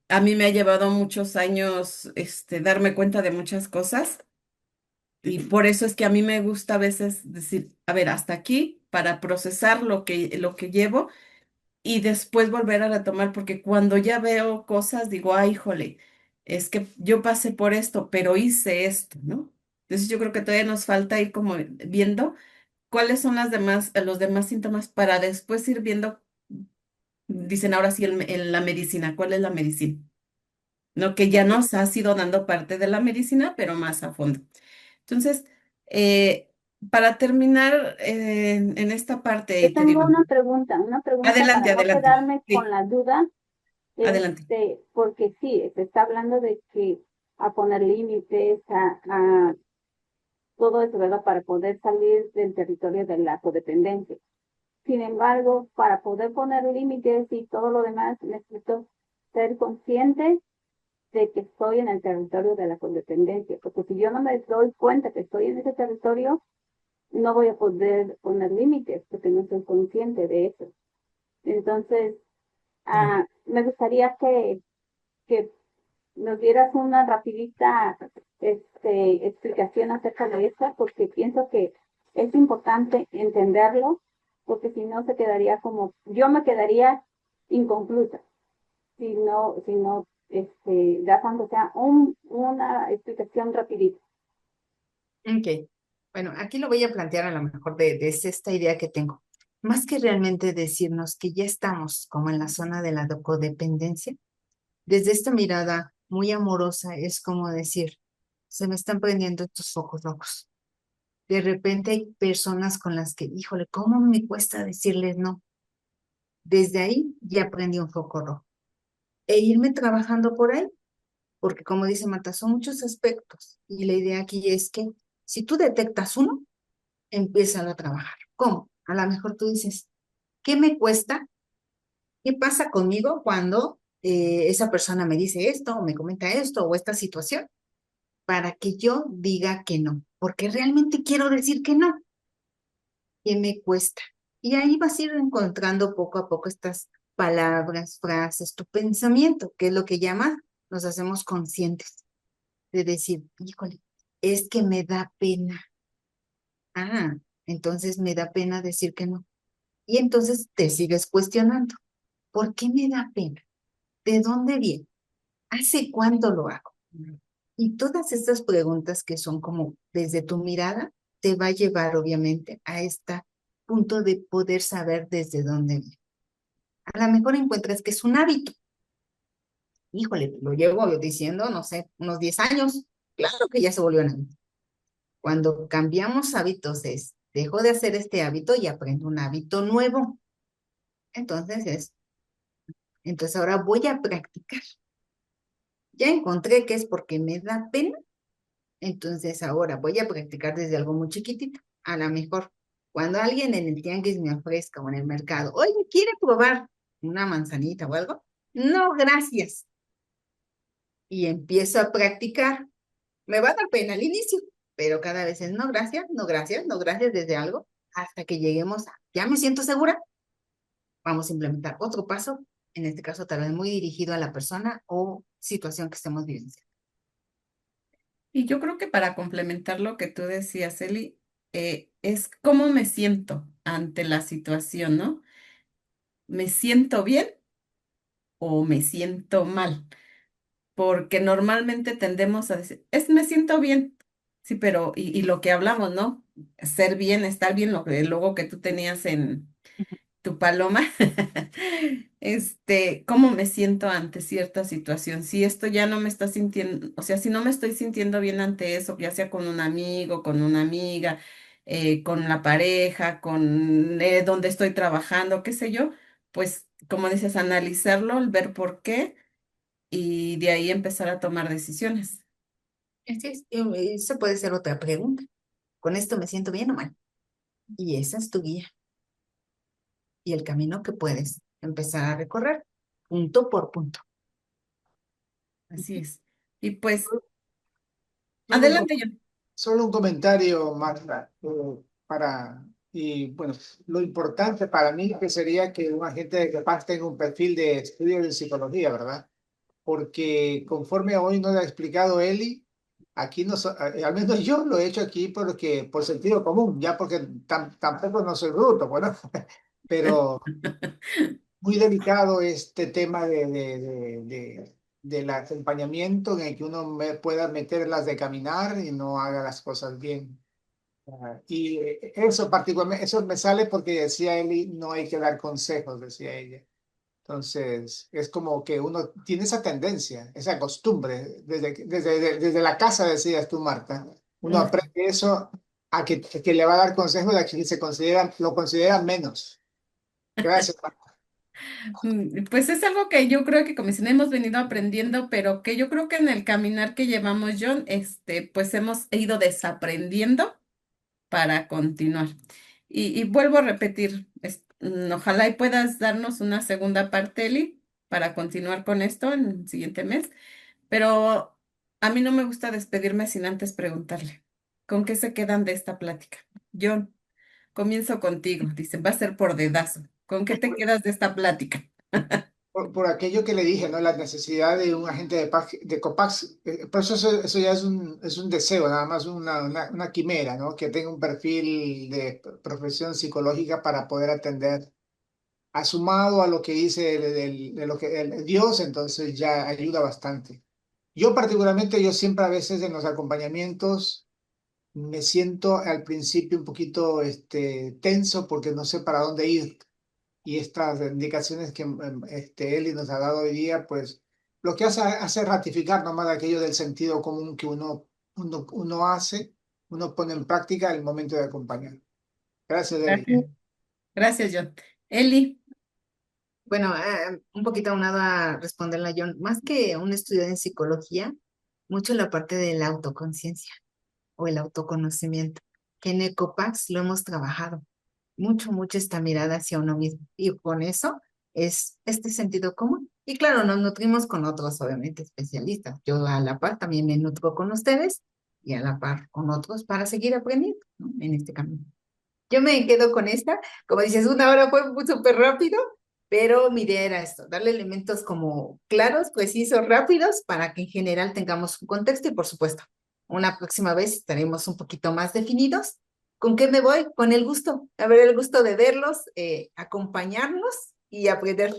A mí me ha llevado muchos años, darme cuenta de muchas cosas y por eso es que a mí me gusta a veces decir, a ver, hasta aquí para procesar lo que llevo y después volver a retomar, porque cuando ya veo cosas digo, ay, híjole, es que yo pasé por esto, pero hice esto, ¿no? Entonces yo creo que todavía nos falta ir como viendo cuáles son los demás síntomas para después ir viendo, dicen ahora sí en la medicina, ¿cuál es la medicina? ¿No? Que ya nos ha sido dando parte de la medicina, pero más a fondo. Entonces, para terminar en esta parte, Yo y te digo, tengo una pregunta para adelante, no adelante, quedarme con sí, la duda, adelante. porque sí, se está hablando de que a poner límites, a todo eso, ¿verdad? Para poder salir del territorio de la codependencia. Sin embargo, para poder poner límites y todo lo demás, necesito ser consciente de que estoy en el territorio de la codependencia, porque si yo no me doy cuenta que estoy en ese territorio, no voy a poder poner límites, porque no soy consciente de eso. Entonces, Claro. me gustaría que nos dieras una rapidita explicación acerca de esto, porque pienso que es importante entenderlo, porque si no se quedaría como, yo me quedaría inconclusa, si no das aunque sea una explicación rapidita. Ok. Bueno, aquí lo voy a plantear a lo mejor desde esta idea que tengo. Más que realmente decirnos que ya estamos como en la zona de la codependencia, desde esta mirada muy amorosa es como decir, se me están prendiendo estos focos rojos. De repente hay personas con las que, híjole, ¿cómo me cuesta decirles no? Desde ahí ya prendí un foco rojo. E irme trabajando por ahí, porque como dice Marta, son muchos aspectos. Y la idea aquí es que si tú detectas uno, empieza a trabajar. ¿Cómo? A lo mejor tú dices, ¿qué me cuesta? ¿Qué pasa conmigo cuando esa persona me dice esto, o me comenta esto, o esta situación? Para que yo diga que no, porque realmente quiero decir que no. ¿Qué me cuesta? Y ahí vas a ir encontrando poco a poco estas palabras, frases, tu pensamiento, que es lo que llama, nos hacemos conscientes de decir, híjole, es que me da pena. Ah, entonces me da pena decir que no. Y entonces te sigues cuestionando, ¿por qué me da pena? ¿De dónde viene? ¿Hace cuánto lo hago? Y todas estas preguntas que son como desde tu mirada, te va a llevar obviamente a este punto de poder saber desde dónde viene. A lo mejor encuentras que es un hábito. Híjole, lo llevo diciendo, no sé, unos 10 años. Claro que ya se volvió un hábito. Cuando cambiamos hábitos es, dejo de hacer este hábito y aprendo un hábito nuevo. Entonces entonces ahora voy a practicar. Ya encontré que es porque me da pena, entonces ahora voy a practicar desde algo muy chiquitito. A lo mejor cuando alguien en el tianguis me ofrezca o en el mercado, oye, ¿quiere probar una manzanita o algo? No, gracias. Y empiezo a practicar. Me va a dar pena al inicio, pero cada vez es no, gracias, no, gracias, no, gracias desde algo, hasta que lleguemos a, ya me siento segura, vamos a implementar otro paso, en este caso tal vez muy dirigido a la persona o situación que estemos viviendo. Y yo creo que para complementar lo que tú decías, Eli, es cómo me siento ante la situación, ¿no? ¿Me siento bien o me siento mal? Porque normalmente tendemos a decir, me siento bien. Sí, pero, y lo que hablamos, ¿no? Ser bien, estar bien, lo que luego que tú tenías en tu paloma, cómo me siento ante cierta situación. Si esto ya no me está sintiendo, o sea, si no me estoy sintiendo bien ante eso, ya sea con un amigo, con una amiga, con la pareja, con donde estoy trabajando, qué sé yo, pues, como dices, analizarlo, el ver por qué y de ahí empezar a tomar decisiones. Así es, eso puede ser otra pregunta. ¿Con esto me siento bien o mal? Y esa es tu guía y el camino que puedes empezar a recorrer, punto por punto. Así es. Y pues, Solo un, adelante, John. solo un comentario, Marta, y bueno, lo importante para mí que sería que un agente de capaz tenga un perfil de estudio de psicología, ¿verdad? Porque conforme hoy nos ha explicado Eli, aquí no, al menos yo lo he hecho aquí porque, por sentido común, ya porque tampoco no soy bruto, bueno, pero muy delicado este tema del acompañamiento en el que uno pueda meterlas de caminar y no haga las cosas bien. Y eso particularmente, eso me sale porque decía Eli, no hay que dar consejos, decía ella. Entonces, es como que uno tiene esa tendencia, esa costumbre, desde la casa, decías tú, Marta, uno aprende eso a que le va a dar consejos a quien lo considera menos. Gracias, Marta. Pues es algo que yo creo que como si no hemos venido aprendiendo, pero que yo creo que en el caminar que llevamos, John, pues hemos ido desaprendiendo para continuar. Y vuelvo a repetir, ojalá y puedas darnos una segunda parte, Eli, para continuar con esto en el siguiente mes, pero a mí no me gusta despedirme sin antes preguntarle, ¿con qué se quedan de esta plática? John, comienzo contigo, dicen, va a ser por dedazo. ¿Con qué te quedas de esta plática? Por aquello que le dije, ¿no? La necesidad de un agente de COPAX, por eso ya es un deseo, nada más una quimera, ¿no? Que tenga un perfil de profesión psicológica para poder atender. Sumado a lo que dice de lo que el Dios, entonces ya ayuda bastante. Yo particularmente, yo siempre a veces en los acompañamientos me siento al principio un poquito tenso porque no sé para dónde ir. Y estas indicaciones que Eli nos ha dado hoy día, pues lo que hace ratificar nomás aquello del sentido común que uno hace, uno pone en práctica al momento de acompañar. Gracias, Eli. Gracias. Gracias, John. Eli, Bueno, un poquito aunado a responderle a John, más que un estudio en psicología, mucho la parte de la autoconciencia o el autoconocimiento, que en Ecopax lo hemos trabajado, mucho esta mirada hacia uno mismo. Y con eso es este sentido común. Y claro, nos nutrimos con otros, obviamente, especialistas. Yo a la par también me nutro con ustedes y a la par con otros para seguir aprendiendo, ¿no? En este camino. Yo me quedo con esta, como dices, una hora fue súper rápido, pero mi idea era esto, darle elementos como claros, precisos, rápidos, para que en general tengamos un contexto y por supuesto, una próxima vez estaremos un poquito más definidos. ¿Con qué me voy? Con el gusto, a ver el gusto de verlos, acompañarnos y aprender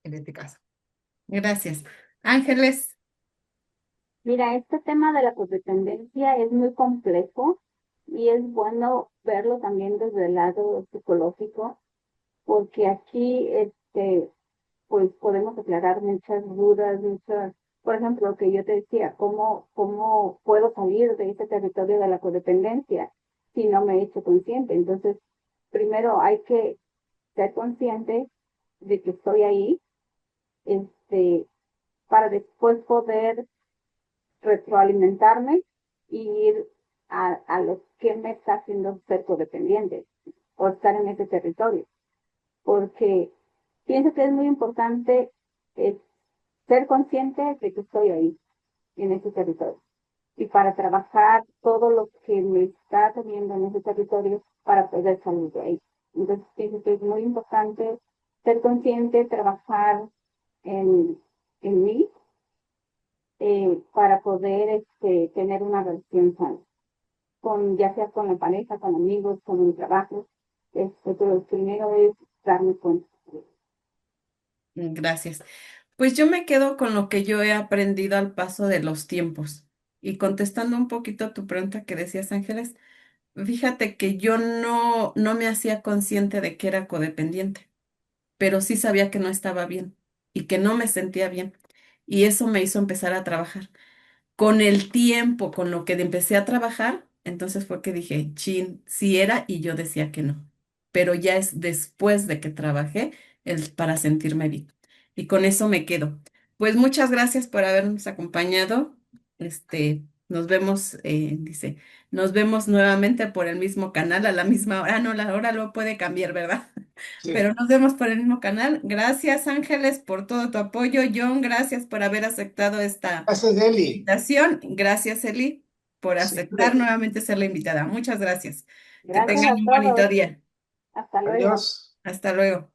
en este caso. gracias. Ángeles, Mira, este tema de la codependencia es muy complejo y es bueno verlo también desde el lado psicológico, porque aquí, pues podemos aclarar muchas dudas, por ejemplo, lo que yo te decía, ¿cómo puedo salir de ese territorio de la codependencia si no me he hecho consciente? Entonces, primero hay que ser consciente de que estoy ahí, este, para después poder retroalimentarme y ir a lo que me está haciendo ser codependiente o estar en ese territorio. Porque pienso que es muy importante eh, ser consciente de que estoy ahí, en ese territorio. Y para trabajar todo lo que me está teniendo en ese territorio para poder salir de ahí. Entonces pienso que es muy importante ser consciente, trabajar en, en mí para poder tener una relación sana. con, ya sea con la pareja, con amigos, con el trabajo. Pero primero es darme cuenta. Gracias. Pues yo me quedo con lo que yo he aprendido al paso de los tiempos. Y contestando un poquito a tu pregunta que decías, Ángeles, fíjate que yo no me hacía consciente de que era codependiente, pero sí sabía que no estaba bien y que no me sentía bien. Y eso me hizo empezar a trabajar. Con el tiempo, con lo que empecé a trabajar, entonces fue que dije, chin, sí era y yo decía que no. Pero ya es después de que trabajé para sentirme bien. Y con eso me quedo. Pues muchas gracias por habernos acompañado. Nos vemos, dice, nos vemos nuevamente por el mismo canal a la misma hora. Ah, no, la hora lo puede cambiar, ¿verdad? Sí. Pero nos vemos por el mismo canal. Gracias, Ángeles, por todo tu apoyo. John, gracias por haber aceptado esta Gracias, Deli. invitación. Gracias, Eli, por aceptar Siempre. nuevamente ser la invitada. Muchas gracias. Que Gracias tengan a un bonito todos. día. Hasta luego. Adiós. Hasta luego.